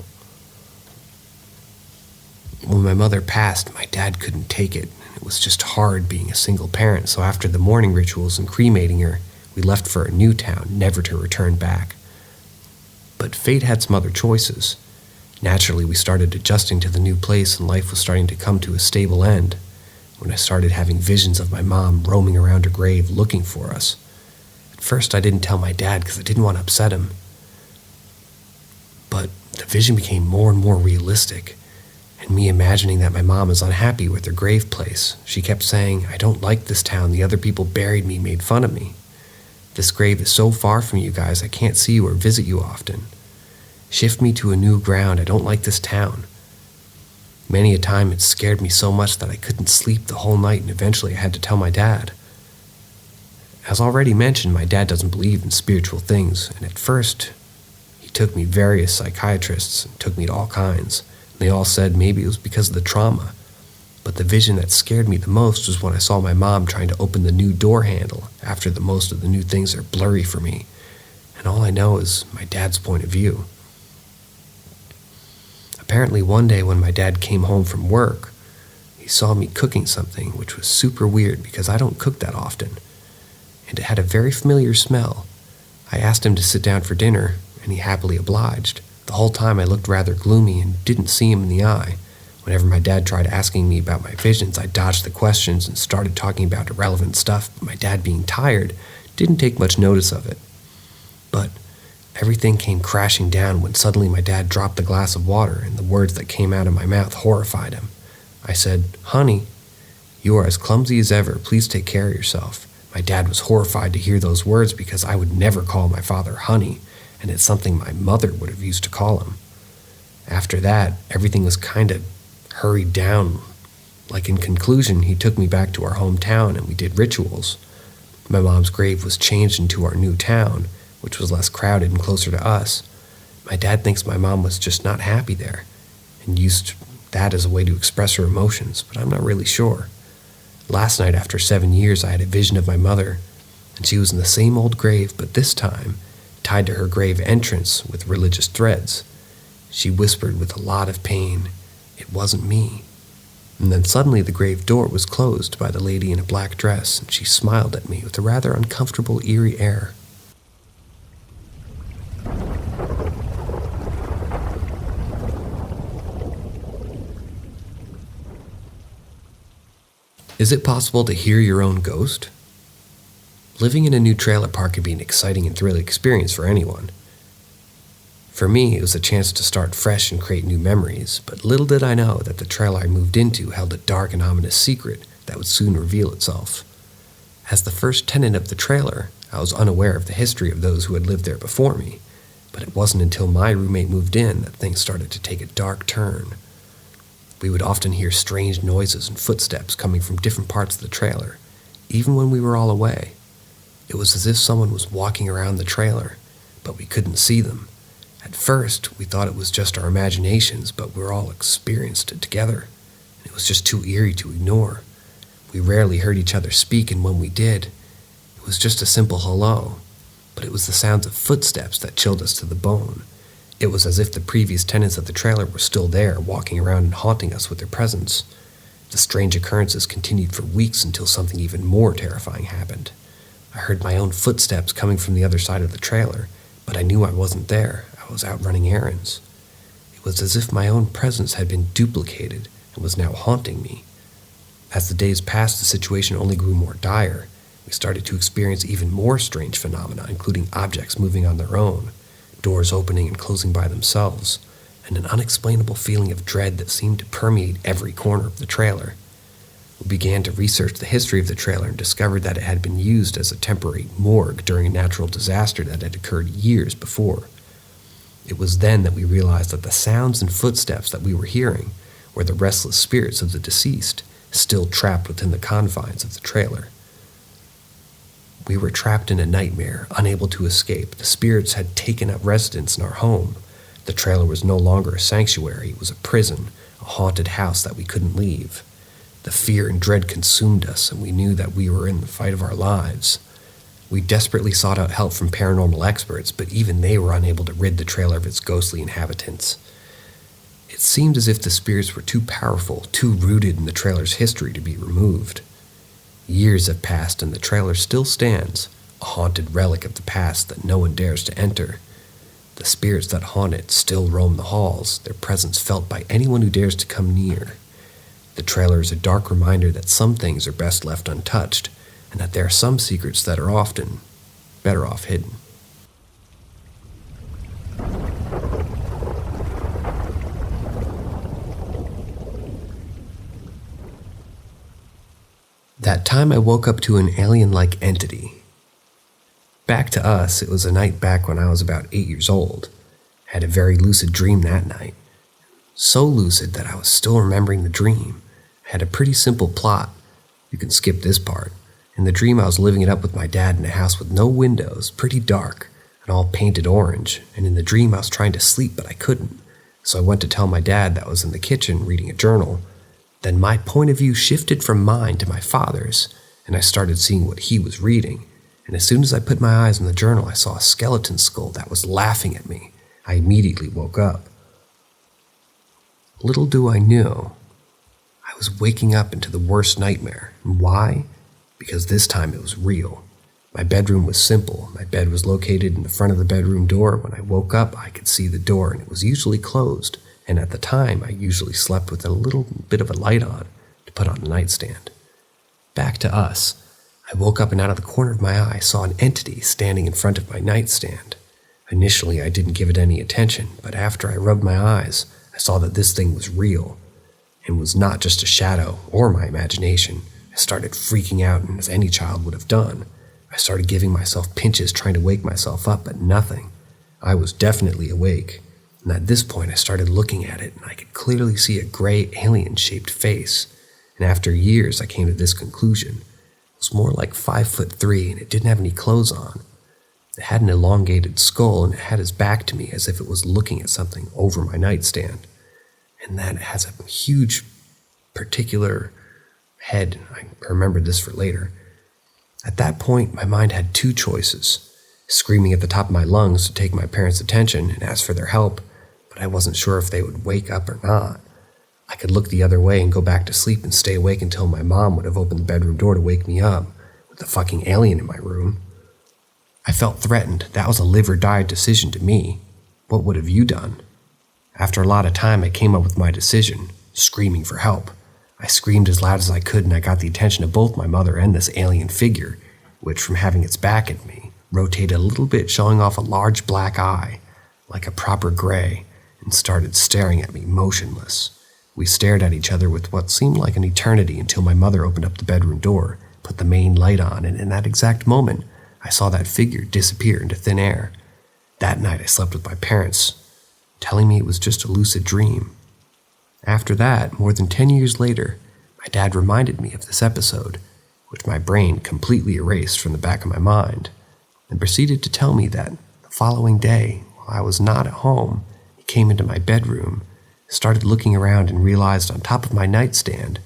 S1: When my mother passed, my dad couldn't take it. It was just hard being a single parent, so after the mourning rituals and cremating her, we left for a new town, never to return back. But fate had some other choices. Naturally, we started adjusting to the new place and life was starting to come to a stable end, when I started having visions of my mom roaming around her grave looking for us. At first, I didn't tell my dad because I didn't want to upset him. But the vision became more and more realistic. And me imagining that my mom is unhappy with her grave place. She kept saying, "I don't like this town. The other people buried me, made fun of me. This grave is so far from you guys, I can't see you or visit you often. Shift me to a new ground. I don't like this town." Many a time it scared me so much that I couldn't sleep the whole night, and eventually I had to tell my dad. As already mentioned, my dad doesn't believe in spiritual things, and at first, he took me various psychiatrists and took me to all kinds. They all said maybe it was because of the trauma. But the vision that scared me the most was when I saw my mom trying to open the new door handle after most of the new things are blurry for me. And all I know is my dad's point of view. Apparently one day when my dad came home from work, he saw me cooking something, which was super weird because I don't cook that often. And it had a very familiar smell. I asked him to sit down for dinner, and he happily obliged. The whole time I looked rather gloomy and didn't see him in the eye. Whenever my dad tried asking me about my visions, I dodged the questions and started talking about irrelevant stuff, but my dad, being tired, didn't take much notice of it. But everything came crashing down when suddenly my dad dropped the glass of water, and the words that came out of my mouth horrified him. I said, "Honey, you are as clumsy as ever. Please take care of yourself." My dad was horrified to hear those words because I would never call my father honey, and it's something my mother would have used to call him. After that, everything was kind of hurried down. Like in conclusion, he took me back to our hometown and we did rituals. My mom's grave was changed into our new town, which was less crowded and closer to us. My dad thinks my mom was just not happy there and used that as a way to express her emotions, but I'm not really sure. Last night, after 7 years, I had a vision of my mother, and she was in the same old grave, but this time tied to her grave entrance with religious threads. She whispered with a lot of pain, "It wasn't me." And then suddenly the grave door was closed by the lady in a black dress, and she smiled at me with a rather uncomfortable, eerie air. Is it possible to hear your own ghost? Living in a new trailer park can be an exciting and thrilling experience for anyone. For me, it was a chance to start fresh and create new memories, but little did I know that the trailer I moved into held a dark and ominous secret that would soon reveal itself. As the first tenant of the trailer, I was unaware of the history of those who had lived there before me, but it wasn't until my roommate moved in that things started to take a dark turn. We would often hear strange noises and footsteps coming from different parts of the trailer, even when we were all away. It was as if someone was walking around the trailer, but we couldn't see them. At first, we thought it was just our imaginations, but we were all experienced it together. It was just too eerie to ignore. We rarely heard each other speak, and when we did, it was just a simple hello, but it was the sounds of footsteps that chilled us to the bone. It was as if the previous tenants of the trailer were still there, walking around and haunting us with their presence. The strange occurrences continued for weeks until something even more terrifying happened. I heard my own footsteps coming from the other side of the trailer, but I knew I wasn't there. I was out running errands. It was as if my own presence had been duplicated and was now haunting me. As the days passed, the situation only grew more dire. We started to experience even more strange phenomena, including objects moving on their own, doors opening and closing by themselves, and an unexplainable feeling of dread that seemed to permeate every corner of the trailer. We began to research the history of the trailer and discovered that it had been used as a temporary morgue during a natural disaster that had occurred years before. It was then that we realized that the sounds and footsteps that we were hearing were the restless spirits of the deceased, still trapped within the confines of the trailer. We were trapped in a nightmare, unable to escape. The spirits had taken up residence in our home. The trailer was no longer a sanctuary, it was a prison, a haunted house that we couldn't leave. The fear and dread consumed us, and we knew that we were in the fight of our lives. We desperately sought out help from paranormal experts, but even they were unable to rid the trailer of its ghostly inhabitants. It seemed as if the spirits were too powerful, too rooted in the trailer's history to be removed. Years have passed and the trailer still stands, a haunted relic of the past that no one dares to enter. The spirits that haunt it still roam the halls, their presence felt by anyone who dares to come near. The trailer is a dark reminder that some things are best left untouched, and that there are some secrets that are often better off hidden. That time I woke up to an alien-like entity. Back to us, it was a night back when I was about 8 years old. I had a very lucid dream that night. So lucid that I was still remembering the dream. I had a pretty simple plot. You can skip this part. In the dream, I was living it up with my dad in a house with no windows, pretty dark, and all painted orange. And in the dream, I was trying to sleep, but I couldn't. So I went to tell my dad that I was in the kitchen reading a journal. Then my point of view shifted from mine to my father's, and I started seeing what he was reading. And as soon as I put my eyes on the journal, I saw a skeleton skull that was laughing at me. I immediately woke up. Little do I know, I was waking up into the worst nightmare. And why? Because this time it was real. My bedroom was simple. My bed was located in the front of the bedroom door. When I woke up, I could see the door, and it was usually closed. And at the time, I usually slept with a little bit of a light on to put on the nightstand. Back to us. I woke up and out of the corner of my eye saw an entity standing in front of my nightstand. Initially, I didn't give it any attention, but after I rubbed my eyes, I saw that this thing was real and was not just a shadow or my imagination. I started freaking out, and as any child would have done, I started giving myself pinches trying to wake myself up, but nothing. I was definitely awake, and at this point I started looking at it, and I could clearly see a gray alien-shaped face, and after years I came to this conclusion. It was more like 5'3", and it didn't have any clothes on. It had an elongated skull, and it had its back to me as if it was looking at something over my nightstand. And then it has a huge particular head. I remember this for later. At that point, my mind had two choices: screaming at the top of my lungs to take my parents' attention and ask for their help, but I wasn't sure if they would wake up or not. I could look the other way and go back to sleep and stay awake until my mom would have opened the bedroom door to wake me up, with the fucking alien in my room. I felt threatened. That was a live or die decision to me. What would have you done? After a lot of time, I came up with my decision: screaming for help. I screamed as loud as I could, and I got the attention of both my mother and this alien figure, which, from having its back at me, rotated a little bit, showing off a large black eye, like a proper gray, and started staring at me, motionless. We stared at each other with what seemed like an eternity until my mother opened up the bedroom door, put the main light on, and in that exact moment, I saw that figure disappear into thin air. That night I slept with my parents, telling me it was just a lucid dream. After that, more than 10 years later, my dad reminded me of this episode, which my brain completely erased from the back of my mind, and proceeded to tell me that the following day, while I was not at home, he came into my bedroom, started looking around, and realized on top of my nightstand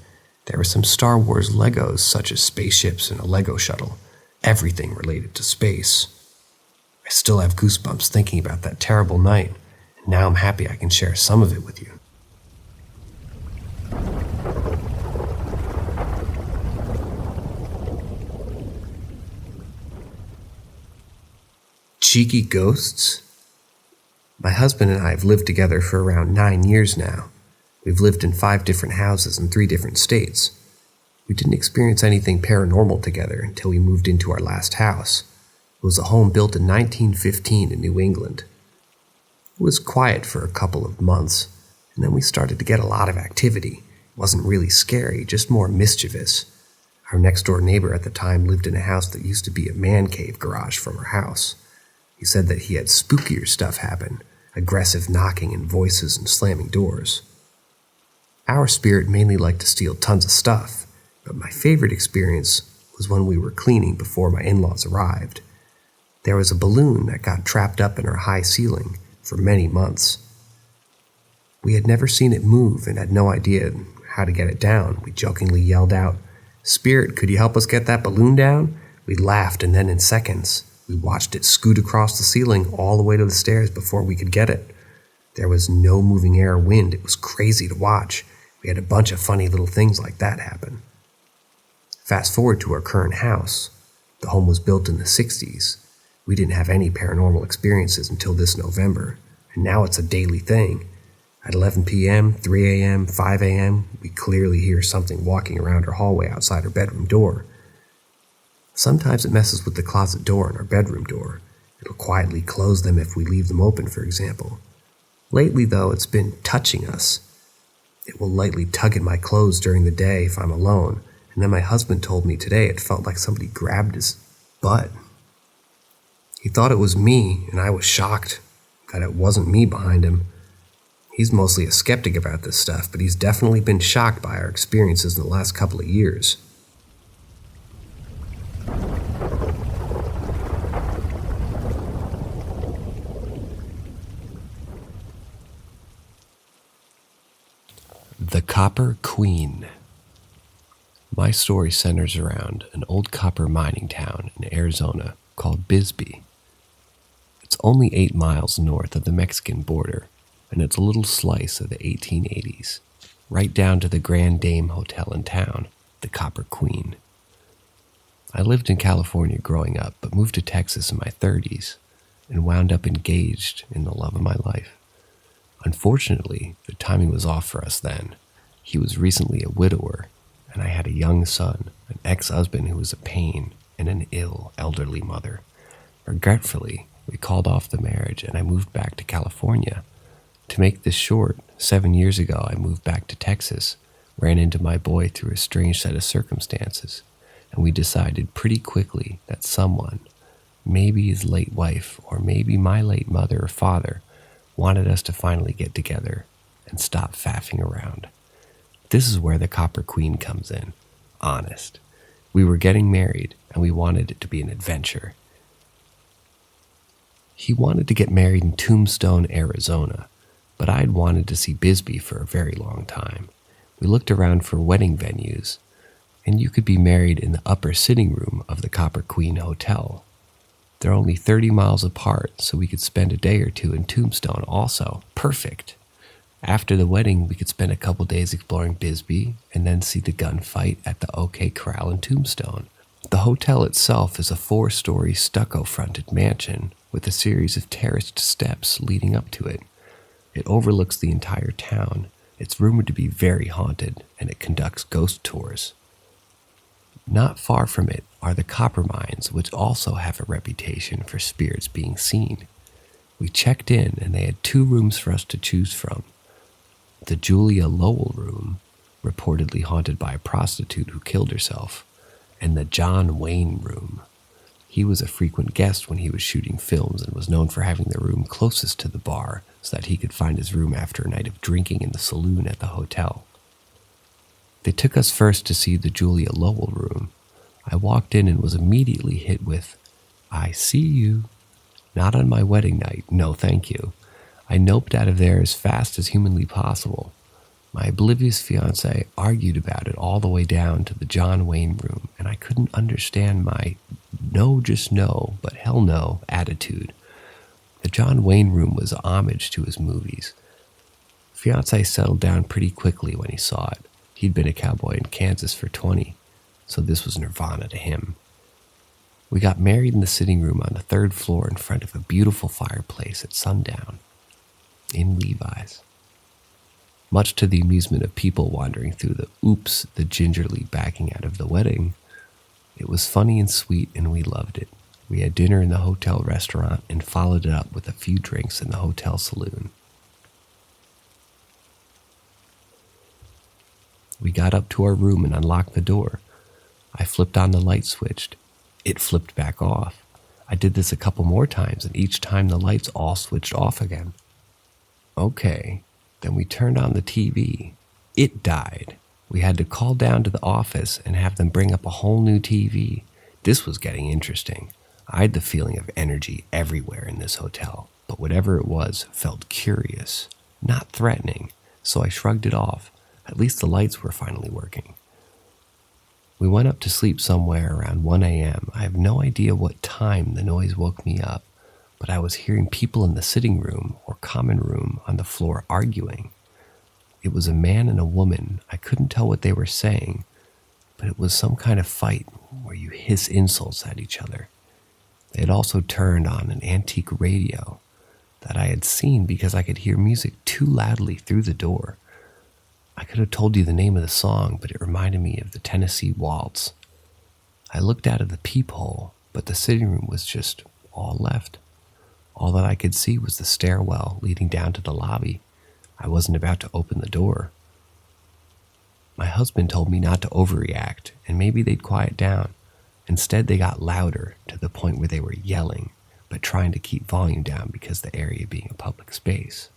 S1: there were some Star Wars Legos such as spaceships and a Lego shuttle, everything related to space. I still have goosebumps thinking about that terrible night, and now I'm happy I can share some of it with you. Cheeky ghosts? My husband and I have lived together for around 9 years now. We've lived in 5 different houses in 3 different states. We didn't experience anything paranormal together until we moved into our last house. It was a home built in 1915 in New England. It was quiet for a couple of months, and then we started to get a lot of activity. It wasn't really scary, just more mischievous. Our next-door neighbor at the time lived in a house that used to be a man cave garage from our house. He said that he had spookier stuff happen, aggressive knocking and voices and slamming doors. Our spirit mainly liked to steal tons of stuff, but my favorite experience was when we were cleaning before my in-laws arrived. There was a balloon that got trapped up in our high ceiling for many months. We had never seen it move and had no idea how to get it down. We jokingly yelled out, "Spirit, could you help us get that balloon down?" We laughed, and then in seconds, we watched it scoot across the ceiling all the way to the stairs before we could get it. There was no moving air or wind. It was crazy to watch. We had a bunch of funny little things like that happen. Fast forward to our current house. The home was built in the 60s. We didn't have any paranormal experiences until this November, and now it's a daily thing. At 11 p.m., 3 a.m., 5 a.m., we clearly hear something walking around our hallway outside our bedroom door. Sometimes it messes with the closet door and our bedroom door. It'll quietly close them if we leave them open, for example. Lately, though, it's been touching us. It will lightly tug at my clothes during the day if I'm alone, and then my husband told me today it felt like somebody grabbed his butt. He thought it was me, and I was shocked that it wasn't me behind him. He's mostly a skeptic about this stuff, but he's definitely been shocked by our experiences in the last couple of years. The Copper Queen. My story centers around an old copper mining town in Arizona called Bisbee. It's only 8 miles north of the Mexican border, and it's a little slice of the 1880s, right down to the Grand Dame Hotel in town, the Copper Queen. I lived in California growing up, but moved to Texas in my 30s, and wound up engaged in the love of my life. Unfortunately, the timing was off for us then. He was recently a widower, and I had a young son, an ex-husband who was a pain, and an ill, elderly mother. Regretfully, we called off the marriage, and I moved back to California. To make this short, 7 years ago I moved back to Texas, ran into my boy through a strange set of circumstances, and we decided pretty quickly that someone, maybe his late wife or maybe my late mother or father, wanted us to finally get together and stop faffing around. This is where the Copper Queen comes in. Honest. We were getting married, and we wanted it to be an adventure. He wanted to get married in Tombstone, Arizona, but I'd wanted to see Bisbee for a very long time. We looked around for wedding venues, and you could be married in the upper sitting room of the Copper Queen Hotel. They're only 30 miles apart, so we could spend a day or two in Tombstone also. Perfect. After the wedding, we could spend a couple days exploring Bisbee and then see the gunfight at the OK Corral in Tombstone. The hotel itself is a 4-story stucco-fronted mansion with a series of terraced steps leading up to it. It overlooks the entire town. It's rumored to be very haunted, and it conducts ghost tours. Not far from it are the copper mines, which also have a reputation for spirits being seen. We checked in, and they had 2 rooms for us to choose from. The Julia Lowell room, reportedly haunted by a prostitute who killed herself, and the John Wayne room. He was a frequent guest when he was shooting films and was known for having the room closest to the bar so that he could find his room after a night of drinking in the saloon at the hotel. They took us first to see the Julia Lowell room. I walked in and was immediately hit with, "I see you." Not on my wedding night, no thank you. I noped out of there as fast as humanly possible. My oblivious fiancé argued about it all the way down to the John Wayne room, and I couldn't understand my no, just no, but hell no attitude. The John Wayne room was homage to his movies. Fiancé settled down pretty quickly when he saw it. He'd been a cowboy in Kansas for 20, so this was nirvana to him. We got married in the sitting room on the 3rd floor in front of a beautiful fireplace at sundown, in Levi's. Much to the amusement of people wandering through the gingerly backing out of the wedding. It was funny and sweet, and we loved it. We had dinner in the hotel restaurant and followed it up with a few drinks in the hotel saloon. We got up to our room and unlocked the door. I flipped on the light switch. It flipped back off. I did this a couple more times, and each time the lights all switched off again. Okay, then we turned on the TV. It died. We had to call down to the office and have them bring up a whole new TV. This was getting interesting. I had the feeling of energy everywhere in this hotel, but whatever it was felt curious, not threatening, so I shrugged it off. At least the lights were finally working. We went up to sleep somewhere around 1 a.m. I have no idea what time the noise woke me up, but I was hearing people in the sitting room or common room on the floor arguing. It was a man and a woman. I couldn't tell what they were saying, but it was some kind of fight where you hiss insults at each other. They had also turned on an antique radio that I had seen because I could hear music too loudly through the door. I could have told you the name of the song, but it reminded me of the Tennessee Waltz. I looked out of the peephole, but the sitting room was just all left. All that I could see was the stairwell leading down to the lobby. I wasn't about to open the door. My husband told me not to overreact, and maybe they'd quiet down. Instead, they got louder to the point where they were yelling, but trying to keep volume down because the area being a public space.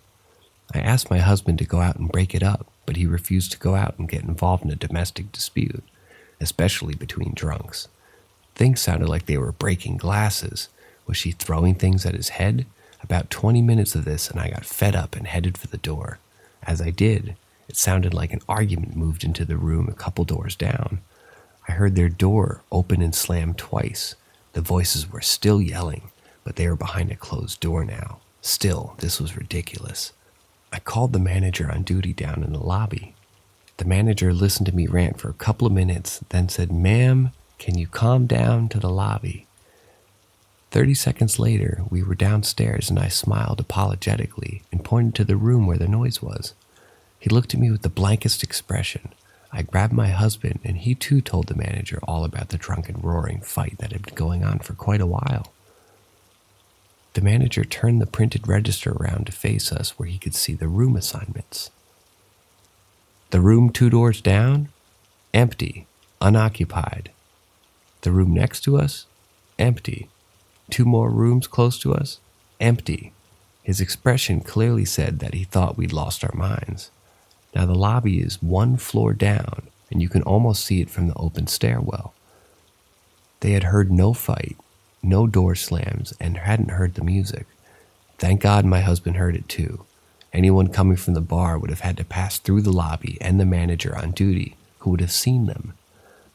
S1: I asked my husband to go out and break it up, but he refused to go out and get involved in a domestic dispute, especially between drunks. Things sounded like they were breaking glasses. Was she throwing things at his head? About 20 minutes of this, and I got fed up and headed for the door. As I did, it sounded like an argument moved into the room a couple doors down. I heard their door open and slam twice. The voices were still yelling, but they were behind a closed door now. Still, this was ridiculous. I called the manager on duty down in the lobby. The manager listened to me rant for a couple of minutes, then said, "Ma'am, can you calm down to the lobby?" 30 seconds later, we were downstairs and I smiled apologetically and pointed to the room where the noise was. He looked at me with the blankest expression. I grabbed my husband and he too told the manager all about the drunken roaring fight that had been going on for quite a while. The manager turned the printed register around to face us where he could see the room assignments. The room 2 doors down? Empty, unoccupied. The room next to us? Empty. 2 more rooms close to us? Empty. His expression clearly said that he thought we'd lost our minds. Now the lobby is 1 floor down, and you can almost see it from the open stairwell. They had heard no fight, no door slams, and hadn't heard the music. Thank God my husband heard it too. Anyone coming from the bar would have had to pass through the lobby and the manager on duty, who would have seen them.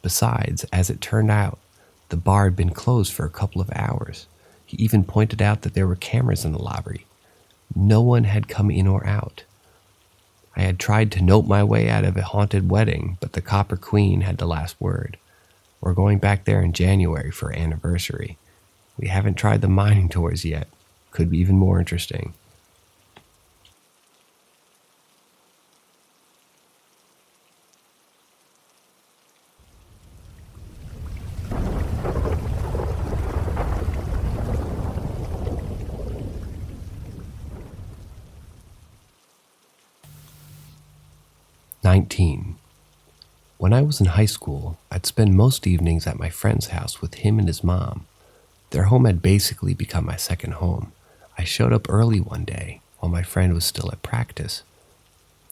S1: Besides, as it turned out, the bar had been closed for a couple of hours. He even pointed out that there were cameras in the lobby. No one had come in or out. I had tried to note my way out of a haunted wedding, but the Copper Queen had the last word. We're going back there in January for our anniversary. We haven't tried the mining tours yet. Could be even more interesting. When I was in high school, I'd spend most evenings at my friend's house with him and his mom. Their home had basically become my second home. I showed up early one day while my friend was still at practice.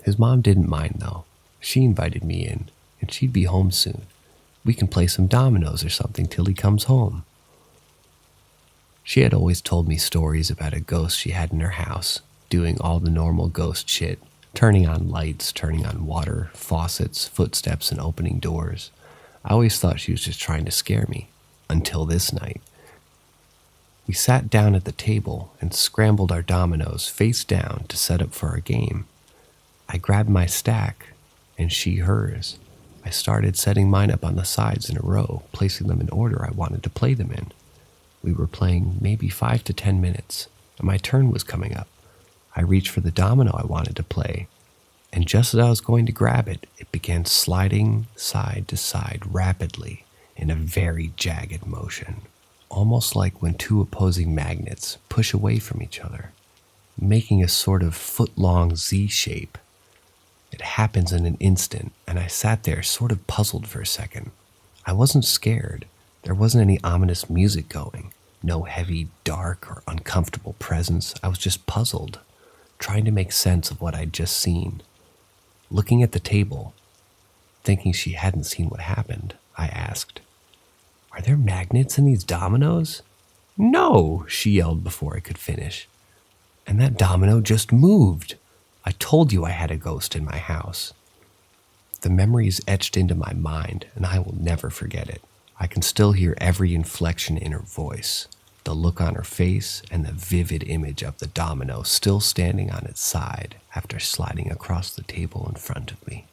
S1: His mom didn't mind though. She invited me in, and she'd be home soon. We can play some dominoes or something till he comes home. She had always told me stories about a ghost she had in her house, doing all the normal ghost shit. Turning on lights, turning on water, faucets, footsteps, and opening doors. I always thought she was just trying to scare me, until this night. We sat down at the table and scrambled our dominoes face down to set up for our game. I grabbed my stack, and she hers. I started setting mine up on the sides in a row, placing them in order I wanted to play them in. We were playing maybe 5 to 10 minutes, and my turn was coming up. I reached for the domino I wanted to play, and just as I was going to grab it, it began sliding side to side rapidly in a very jagged motion, almost like when 2 opposing magnets push away from each other, making a sort of foot-long Z shape. It happens in an instant, and I sat there sort of puzzled for a second. I wasn't scared. There wasn't any ominous music going, no heavy, dark, or uncomfortable presence. I was just puzzled, trying to make sense of what I'd just seen. Looking at the table, thinking she hadn't seen what happened, I asked, "Are there magnets in these dominoes?" "No," she yelled before I could finish. "And that domino just moved. I told you I had a ghost in my house." The memory is etched into my mind, and I will never forget it. I can still hear every inflection in her voice, the look on her face, and the vivid image of the domino still standing on its side after sliding across the table in front of me.